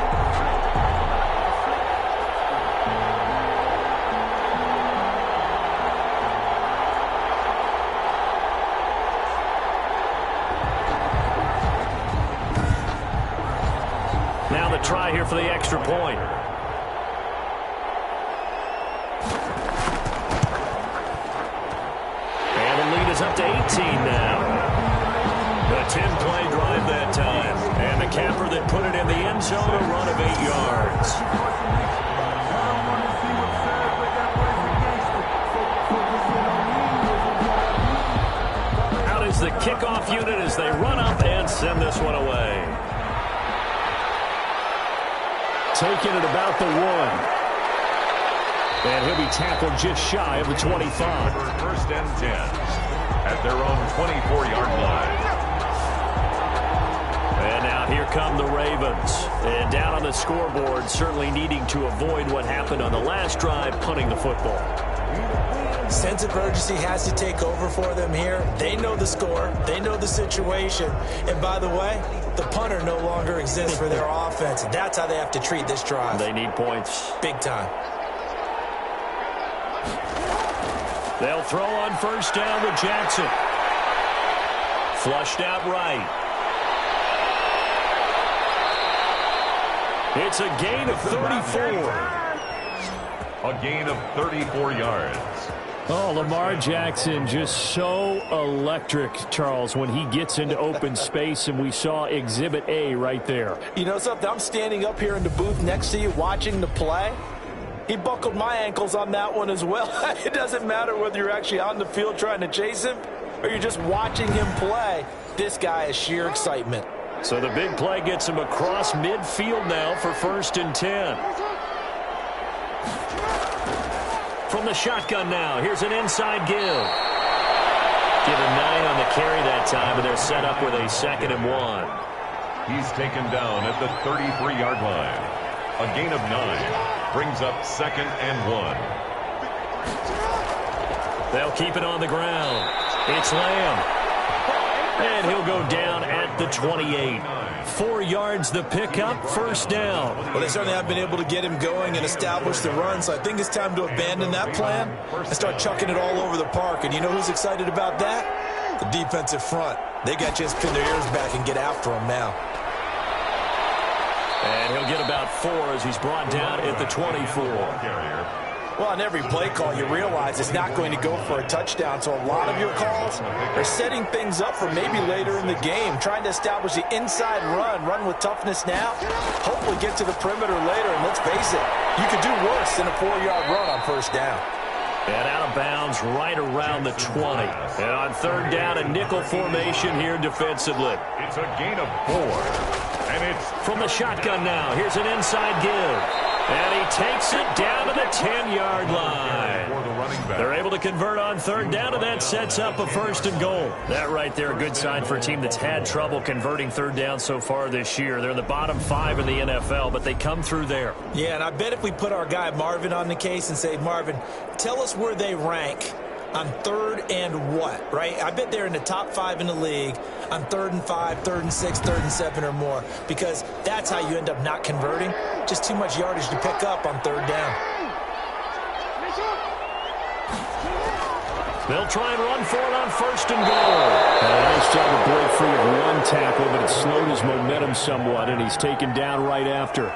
Now the try here for the extra point. And the lead is up to 18 now. The 10-play drive that time. And the capper that put it in the end zone, a run of 8 yards. Out is the kickoff unit as they run up and send this one away. Taking it about the 1. And he'll be tackled just shy of the 25. 1st and 10 at their own 24-yard line. And now here come the Ravens. And down on the scoreboard, certainly needing to avoid what happened on the last drive, punting the football. Sense of urgency has to take over for them here. They know the score. They know the situation. And by the way, the punter no longer exists for their offense. That's how they have to treat this drive. They need points. Big time. They'll throw on 1st down to Jackson. Flushed out right. It's a gain of 34. A gain of 34 yards. Oh, Lamar Jackson just so electric, Charles, when he gets into open space, and we saw Exhibit A right there. You know something? I'm standing up here in the booth next to you watching the play. He buckled my ankles on that one as well. It doesn't matter whether you're actually on the field trying to chase him or you're just watching him play. This guy is sheer excitement. So the big play gets him across midfield now for 1st and 10. From the shotgun now, here's an inside give. Give him 9 on the carry that time, and they're set up with a 2nd and 1. He's taken down at the 33-yard line. A gain of 9 brings up 2nd and 1. They'll keep it on the ground. It's Lamb. And he'll go down at the 28. 4 yards the pickup, 1st down. Well, they certainly have been able to get him going and establish the run, so I think it's time to abandon that plan and start chucking it all over the park. And you know who's excited about that? The defensive front. They got to just pin their ears back and get after him now. And he'll get about 4 as he's brought down at the 24. Well, on every play call, you realize it's not going to go for a touchdown, so a lot of your calls are setting things up for maybe later in the game, trying to establish the inside run with toughness now, hopefully get to the perimeter later, and let's face it, you could do worse than a 4-yard run on first down. And out of bounds right around the 20. And on third down, a nickel formation here defensively. It's a gain of 4. And it's from the shotgun now. Here's an inside give. And he takes it down to the 10-yard line. They're able to convert on third down, and that sets up a first and goal. That right there, a good sign for a team that's had trouble converting third down so far this year. They're in the bottom 5 in the NFL, but they come through there. Yeah, and I bet if we put our guy Marvin on the case and say, Marvin, tell us where they rank on third and what, right? I bet they're in the top 5 in the league on 3rd and 5, 3rd and 6, 3rd and 7 or more, because that's how you end up not converting. Just too much yardage to pick up on third down. They'll try and run for it on first and goal. Nice job to break free of one tackle, but it slowed his momentum somewhat, and he's taken down right after.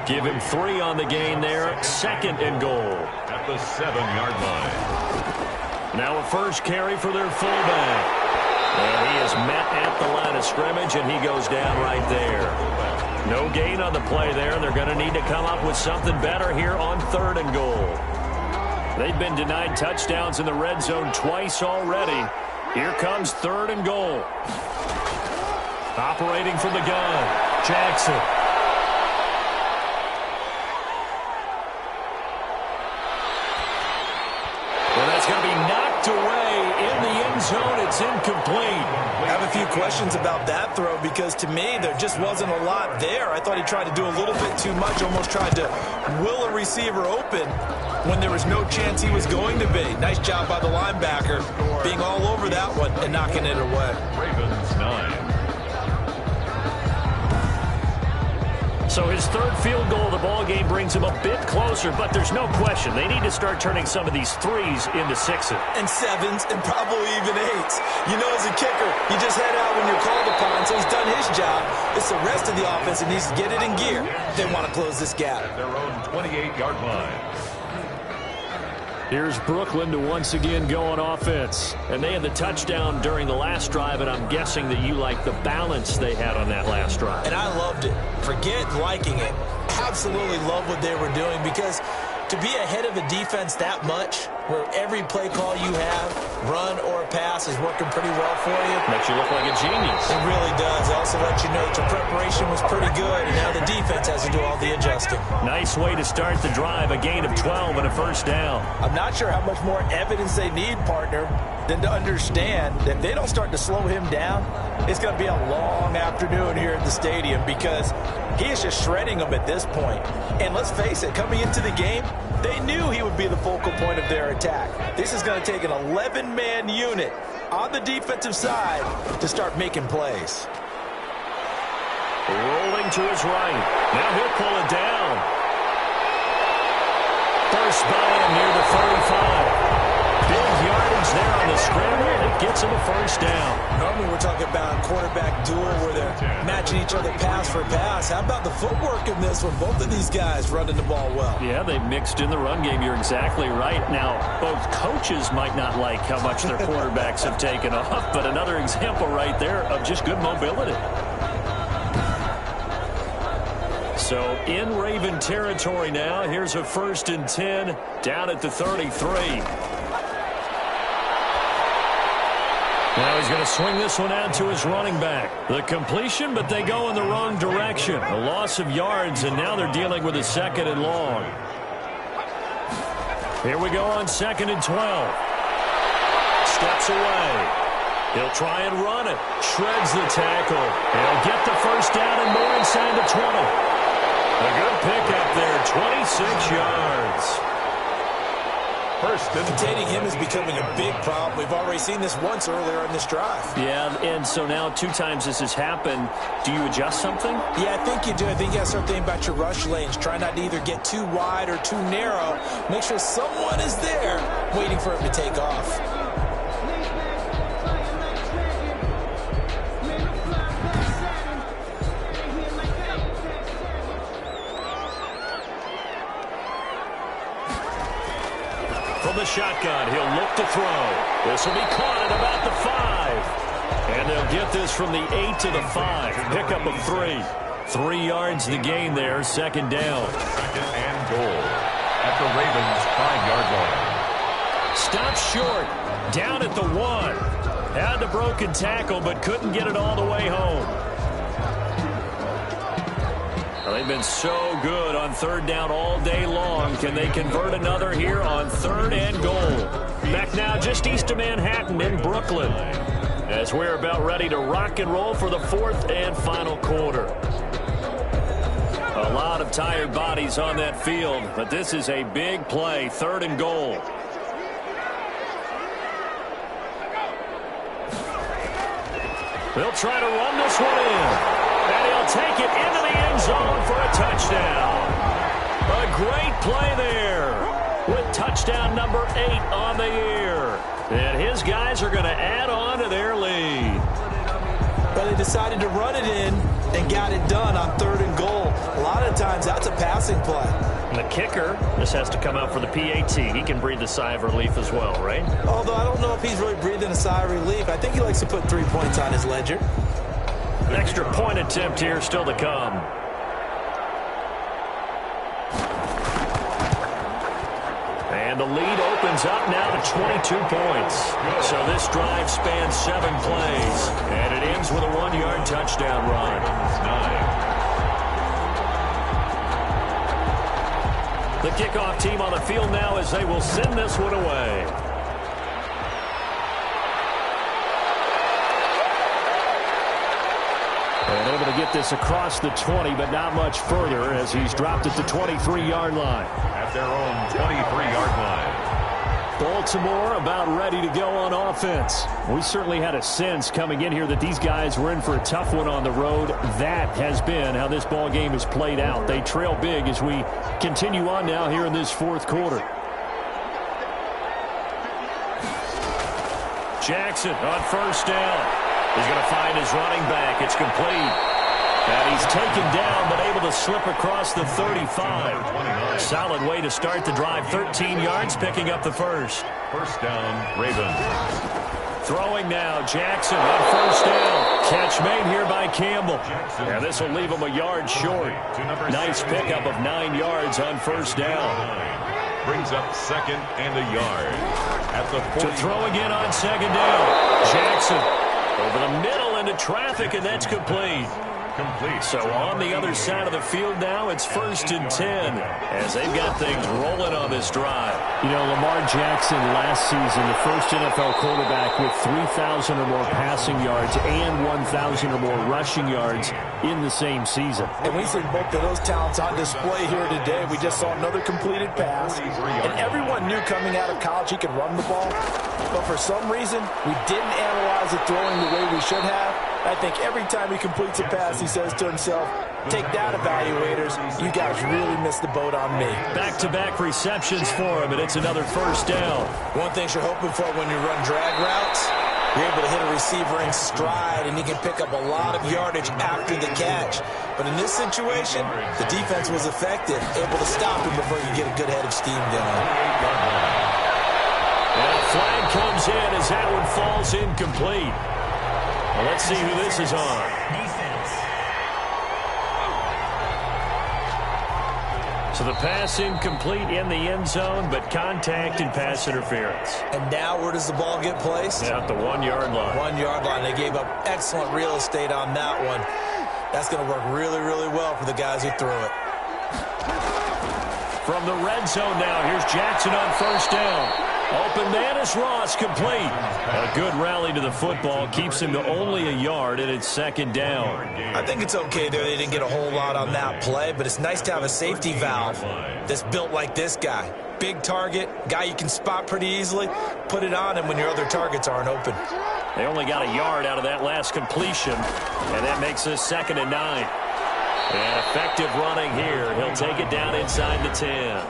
Give him 3 on the gain there. Second and goal. At the 7-yard line. Now a first carry for their fullback. And he is met at the line of scrimmage, and he goes down right there. No gain on the play there. They're going to need to come up with something better here on third and goal. They've been denied touchdowns in the red zone twice already. Here comes third and goal. Operating from the gun, Jackson. Well, that's going to be knocked away in the end zone. It's incomplete. I have a few questions about that throw because, to me, there just wasn't a lot there. I thought he tried to do a little bit too much, almost tried to will a receiver open when there was no chance he was going to be. Nice job by the linebacker being all over that one and knocking it away. Ravens 9. So his third field goal of the ball game brings him a bit closer, but there's no question they need to start turning some of these 3s into 6s. And 7s and probably even 8s. You know, as a kicker, you just head out when you're called upon, so he's done his job. It's the rest of the offense that needs to get it in gear if they want to close this gap. At their own 28-yard line. Here's Brooklyn to once again go on offense. And they had the touchdown during the last drive, and I'm guessing that you like the balance they had on that last drive. And I loved it. Forget liking it. Absolutely love what they were doing, because to be ahead of a defense that much, where every play call you have, run or pass, is working pretty well for you. Makes you look like a genius. It really does. It also lets you know that your preparation was pretty good, and now the defense has to do all the adjusting. Nice way to start the drive, a gain of 12 and a first down. I'm not sure how much more evidence they need, partner, than to understand that if they don't start to slow him down, it's going to be a long afternoon here at the stadium, because he is just shredding them at this point. And let's face it, coming into the game, they knew he would be the focal point of their attack. This is going to take an 11-man unit on the defensive side to start making plays. Rolling to his right. Now he'll pull it down. First by him near the 35. Big yardage there on the scramble. It gets him a first down. Normally we're talking about a quarterback duel where they're matching each other pass for pass. How about the footwork in this one? Both of these guys running the ball well. Yeah, they mixed in the run game. You're exactly right. Now, both coaches might not like how much their quarterbacks have taken off, but another example right there of just good mobility. So in Raven territory now. Here's a 1st and 10 down at the 33. Now he's going to swing this one out to his running back. The completion, but they go in the wrong direction. A loss of yards, and now they're dealing with a 2nd and long. Here we go on 2nd and 12. Steps away. He'll try and run it. Shreds the tackle. He'll get the first down and more inside the 20. A good pickup there, 26 yards. Containing him is becoming a big problem. We've already seen this once earlier in this drive. Yeah, and so now 2 times this has happened. Do you adjust something? Yeah, I think you do. I think you got to start thinking about your rush lanes. Try not to either get too wide or too narrow. Make sure someone is there waiting for him to take off. shotgun. He'll look to throw. This will be caught at about the 5. And they'll get this from the 8 to the 5. Pickup of 3. 3 yards the gain there, second down. Second and goal at the Ravens' 5-yard line. Stopped short, down at the 1. Had the broken tackle, but couldn't get it all the way home. Well, they've been so good on third down all day long. Can they convert another here on third and goal? Back now just east of Manhattan in Brooklyn, as we're about ready to rock and roll for the fourth and final quarter. A lot of tired bodies on that field, but this is a big play, third and goal. They'll try to run this one in, and he'll take it into the end zone for a touchdown. A great play there with touchdown number 8 on the year. And his guys are going to add on to their lead. But they decided to run it in and got it done on third and goal. A lot of times that's a passing play. And the kicker, this has to come out for the PAT. He can breathe a sigh of relief as well, right? Although I don't know if he's really breathing a sigh of relief. I think he likes to put 3 points on his ledger. An extra point attempt here still to come. And the lead opens up now to 22 points. So this drive spans 7 plays. And it ends with a 1-yard touchdown run. 9. The kickoff team on the field now as they will send this one away. And able to get this across the 20, but not much further as he's dropped at the 23-yard line. At their own 23-yard line. Baltimore about ready to go on offense. We certainly had a sense coming in here that these guys were in for a tough one on the road. That has been how this ball game has played out. They trail big as we continue on now here in this fourth quarter. Jackson on first down. He's going to find his running back. It's complete. And he's taken down, but able to slip across the 35. Solid way to start the drive. 13 yards, picking up the first. First down, Ravens. Throwing now, Jackson on first down. Catch made here by Campbell. And this will leave him a yard short. Nice pickup of 9 yards on first down. Brings up second and a yard. At the 40. To throw again on second down. Jackson over the middle into traffic, and that's complete. So on the other side of the field now, it's first and 10 as they've got things rolling on this drive. You know, Lamar Jackson last season, the first NFL quarterback with 3,000 or more passing yards and 1,000 or more rushing yards in the same season. And we see both of those talents on display here today. We just saw another completed pass. And everyone knew coming out of college he could run the ball. But for some reason, we didn't analyze the throwing the way we should have. I think every time he completes a pass, he says to himself, take that, evaluators. You guys really missed the boat on me. Back-to-back receptions for him, and it's another first down. One thing you're hoping for when you run drag routes, you're able to hit a receiver in stride, and he can pick up a lot of yardage after the catch. But in this situation, the defense was effective, able to stop him before you get a good head of steam going. And a flag comes in as that one falls incomplete. Well, let's see who this is on. So the pass incomplete in the end zone, but contact and pass interference. And now where does the ball get placed? At the 1-yard line. 1-yard line. They gave up excellent real estate on that one. That's going to work really, really well for the guys who threw it. From the red zone now, here's Jackson on first down. Open man is Ross, complete. A good rally to the football, keeps him to only a yard, and it's second down. I think it's okay there. They didn't get a whole lot on that play, but it's nice to have a safety valve that's built like this guy. Big target, guy you can spot pretty easily. Put it on him when your other targets aren't open. They only got a yard out of that last completion, and that makes this second and 9. And effective running here. He'll take it down inside the 10.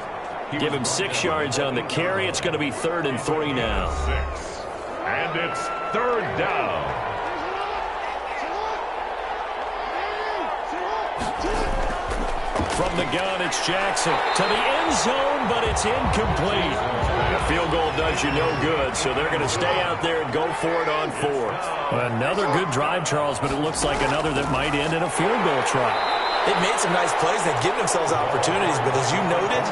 Give him 6 yards on the carry. It's going to be 3rd and 3 now. 6. And it's 3rd down. From the gun, it's Jackson to the end zone, but it's incomplete. A field goal does you no good, so they're going to stay out there and go for it on fourth. Another good drive, Charles, but it looks like another that might end in a field goal try. They've made some nice plays. They've given themselves opportunities, but as you noted,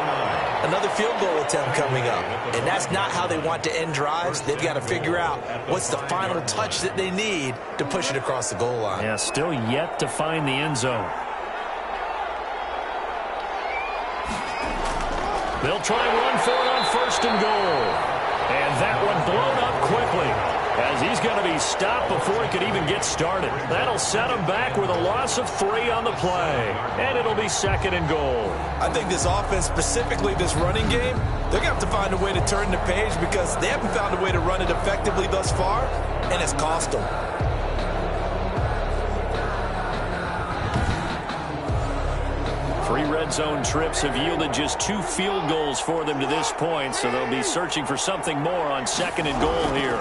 another field goal attempt coming up. And that's not how they want to end drives. They've got to figure out what's the final touch that they need to push it across the goal line. Yeah, still yet to find the end zone. They'll try and run for it on first and goal. And that one blown up quickly as he's going to be stopped before he could even get started. That'll set him back with a loss of 3 on the play. And it'll be second and goal. I think this offense, specifically this running game, they're going to have to find a way to turn the page because they haven't found a way to run it effectively thus far, and it's cost them. 3 red zone trips have yielded just 2 field goals for them to this point, so they'll be searching for something more on second and goal here.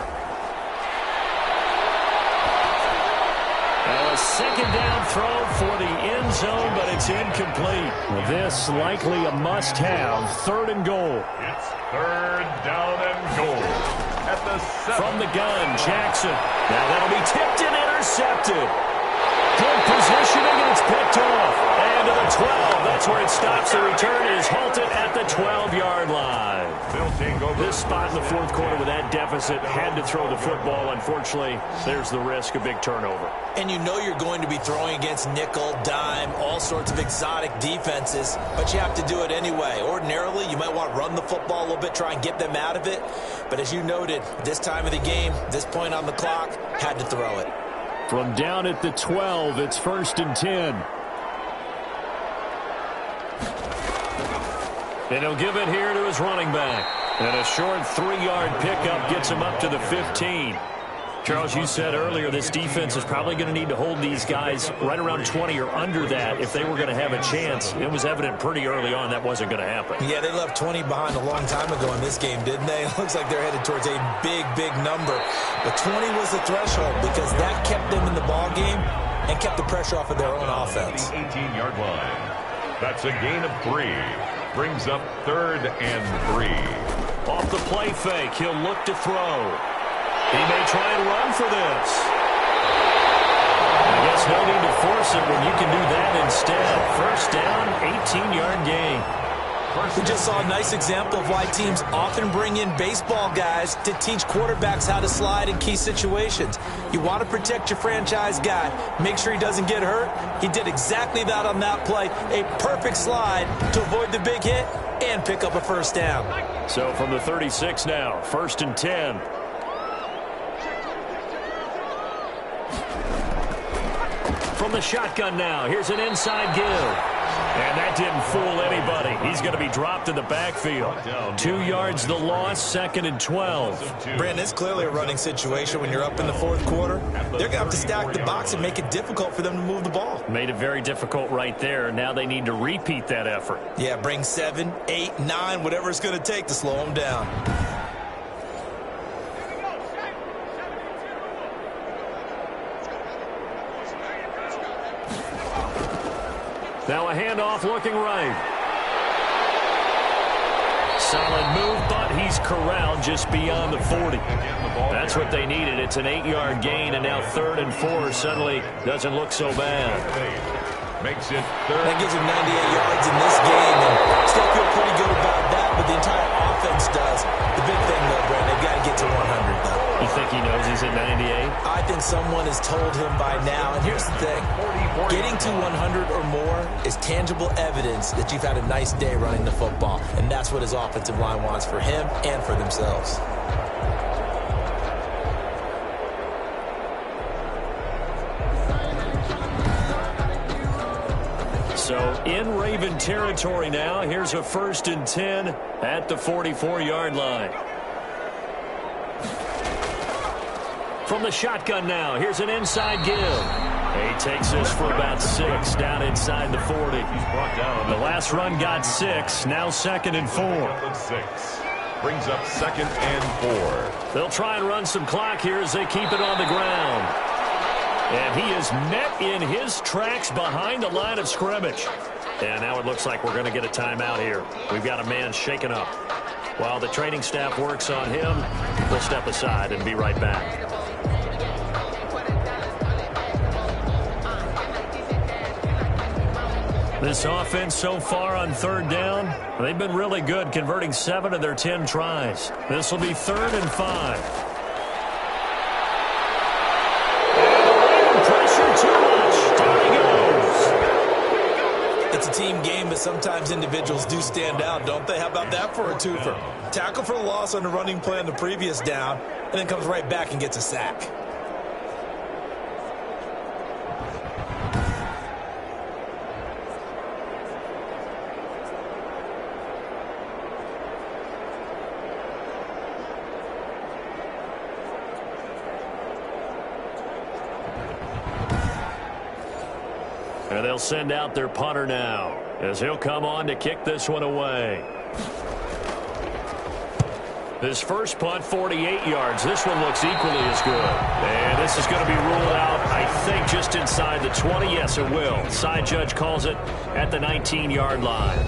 Now a second down throw for the end zone, but it's incomplete. This likely a must-have. Third and goal. It's third down and goal at the 7. From the gun, Jackson. Now that'll be tipped and intercepted. Good positioning, and it's picked off. And to the 12. That's where it stops. The return is halted at the 12-yard line. This spot in the fourth quarter with that deficit had to throw the football. Unfortunately, there's the risk of big turnover. And you know you're going to be throwing against nickel, dime, all sorts of exotic defenses, but you have to do it anyway. Ordinarily, you might want to run the football a little bit, try and get them out of it. But as you noted, this time of the game, this point on the clock, had to throw it. From down at the 12, it's first and 10. And he'll give it here to his running back. And a short 3-yard pickup gets him up to the 15. Charles, you said earlier this defense is probably going to need to hold these guys right around 20 or under that if they were going to have a chance. It was evident pretty early on that wasn't going to happen. Yeah, they left 20 behind a long time ago in this game, didn't they? It looks like they're headed towards a big, big number. But 20 was the threshold because that kept them in the ball game and kept the pressure off of their own offense. The 18-yard line. That's a gain of 3. Brings up third and 3. Off the play fake, he'll look to throw. He may try and run for this. I guess no need to force it when you can do that instead. First down, 18-yard gain. We just saw a nice example of why teams often bring in baseball guys to teach quarterbacks how to slide in key situations. You want to protect your franchise guy. Make sure he doesn't get hurt. He did exactly that on that play. A perfect slide to avoid the big hit and pick up a first down. So from the 36 now, first and 10. From the shotgun now, here's an inside give. And that didn't fool anybody. He's going to be dropped in the backfield. 2 yards the loss, second and 12. Brandon, it's clearly a running situation when you're up in the fourth quarter. They're going to have to stack the box and make it difficult for them to move the ball. Made it very difficult right there. Now they need to repeat that effort. Yeah, bring 7, 8, 9, whatever it's going to take to slow them down. Now a handoff looking right. Solid move, but he's corralled just beyond the 40. That's what they needed. It's an 8-yard gain, and now third and 4 suddenly doesn't look so bad. Makes it third. That gives him 98 yards in this game, and still feel pretty good about that, but the entire offense does. The big thing, though, Brandon, they've got to get to 100, though. You think he knows he's at 98? I think someone has told him by now. And here's the thing. Getting to 100 or more is tangible evidence that you've had a nice day running the football. And that's what his offensive line wants for him and for themselves. So in Raven territory now, here's a first and 10 at the 44-yard line. From the shotgun now, here's an inside give. He takes this for about 6 down inside the 40. He's brought down. The last run got 6, now second and 4. 6. Brings up second and 4. They'll try and run some clock here as they keep it on the ground. And he is met in his tracks behind the line of scrimmage. And now it looks like we're going to get a timeout here. We've got a man shaken up. While the training staff works on him, we'll step aside and be right back. This offense so far on third down, they've been really good, converting 7 of their 10 tries. This will be 3rd and 5. And pressure too much. Down he goes. It's a team game, but sometimes individuals do stand out, don't they? How about that for a twofer? Tackle for the loss on the running play on the previous down, and then comes right back and gets a sack. And they'll send out their punter now as he'll come on to kick this one away. This first punt, 48 yards. This one looks equally as good. And this is going to be ruled out, I think, just inside the 20. Yes, it will. Side judge calls it at the 19-yard line.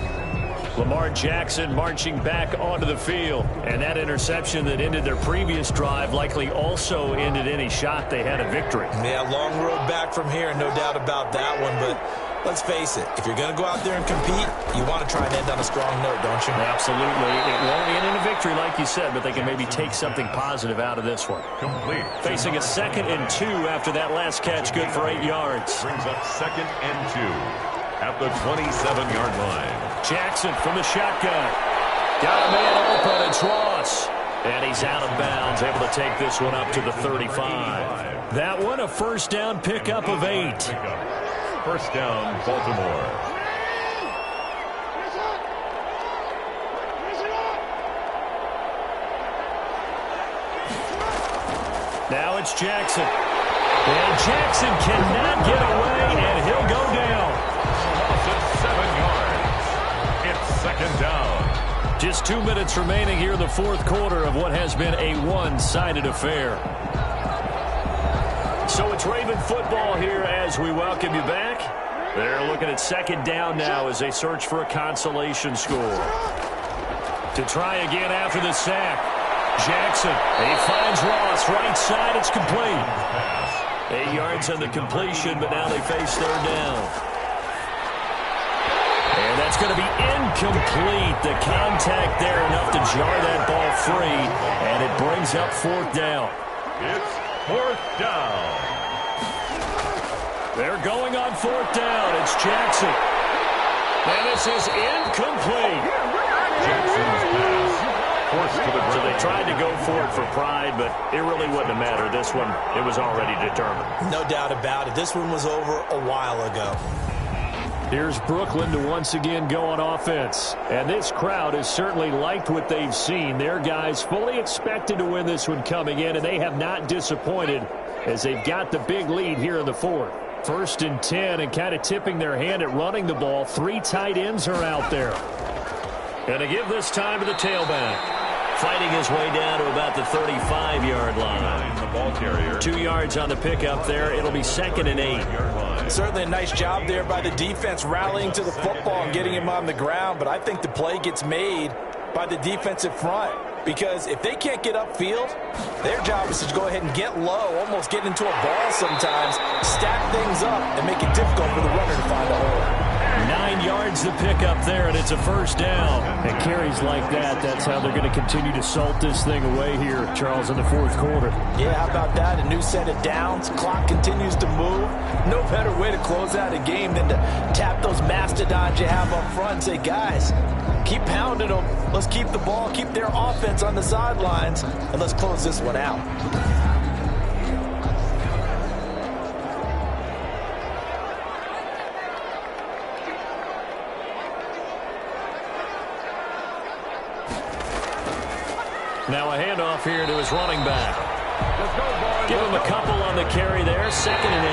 Lamar Jackson marching back onto the field. And that interception that ended their previous drive likely also ended any shot they had a victory. Yeah, long road back from here, no doubt about that one. But let's face it, if you're going to go out there and compete, you want to try and end on a strong note, don't you? Absolutely. It won't end in a victory, like you said, but they can maybe take something positive out of this one. Complete. Facing a 2nd and 2 after that last catch, good for 8 yards. Brings up 2nd and 2 at the 27-yard line. Jackson from the shotgun. Got a man open. It's Ross. And he's out of bounds, able to take this one up to the 35. That one, a first down pickup of 8. First down, Baltimore. Now it's Jackson. And Jackson cannot get away, and he'll go down. Loss of 7 yards. It's 2nd down. Just 2 minutes remaining here in the 4th quarter of what has been a one-sided affair. So it's Raven football here as we welcome you back. They're looking at 2nd down now as they search for a consolation score. To try again after the sack. Jackson, he finds Ross, right side, it's complete. 8 yards on the completion, but now they face 3rd down. And that's going to be incomplete. The contact there enough to jar that ball free, and it brings up 4th down. It's 4th down. They're going on 4th down. It's Jackson. And this is incomplete. Jackson's pass forced to the ground. So they tried to go for it for pride, but it really wouldn't have mattered. This one, it was already determined. No doubt about it. This one was over a while ago. Here's Brooklyn to once again go on offense. And this crowd has certainly liked what they've seen. Their guys fully expected to win this one coming in, and they have not disappointed as they've got the big lead here in the 4th. 1st and 10, and kind of tipping their hand at running the ball. 3 tight ends are out there. And to give this time to the tailback. Fighting his way down to about the 35-yard line. The ball carrier. 2 yards on the pickup there. It'll be 2nd and 8. Certainly a nice job there by the defense rallying to the football and getting him on the ground, but I think the play gets made by the defensive front because if they can't get upfield, their job is to go ahead and get low, almost get into a ball sometimes, stack things up, and make it difficult for the runner to find a hole. 9 yards to pick up there, and it's a first down. And carries like that, that's how they're going to continue to salt this thing away here, Charles, in the 4th quarter. Yeah, how about that? A new set of downs. Clock continues to move. No better way to close out a game than to tap those mastodons you have up front and say, guys, keep pounding them. Let's keep the ball, keep their offense on the sidelines, and let's close this one out. Now a handoff here to his running back. Give him a couple on the carry there. 2nd and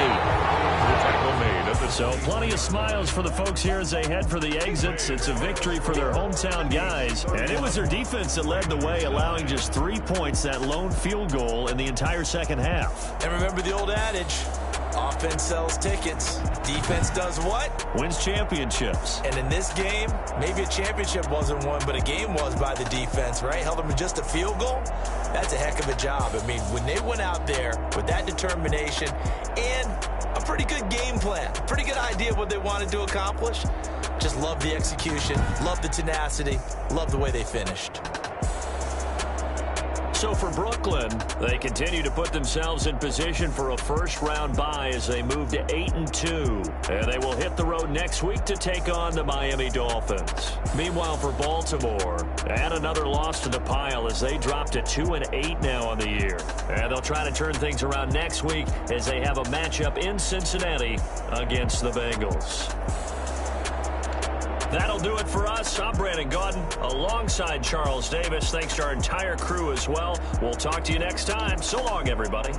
8. So plenty of smiles for the folks here as they head for the exits. It's a victory for their hometown guys. And it was their defense that led the way, allowing just 3 points, that lone field goal in the entire second half. And remember the old adage, Offense sells tickets. Defense does what? Wins championships. And in this game, maybe a championship wasn't won, but a game was by the defense, right? Held them to just a field goal. That's a heck of a job. I mean, when they went out there with that determination and a pretty good game plan, pretty good idea of what they wanted to accomplish, just love the execution, love the tenacity, love the way they finished. So for Brooklyn, they continue to put themselves in position for a first-round bye as they move to 8-2. And they will hit the road next week to take on the Miami Dolphins. Meanwhile, for Baltimore, add another loss to the pile as they drop to 2-8 now on the year. And they'll try to turn things around next week as they have a matchup in Cincinnati against the Bengals. That'll do it for us. I'm Brandon Gaudin alongside Charles Davis. Thanks to our entire crew as well. We'll talk to you next time. So long, everybody.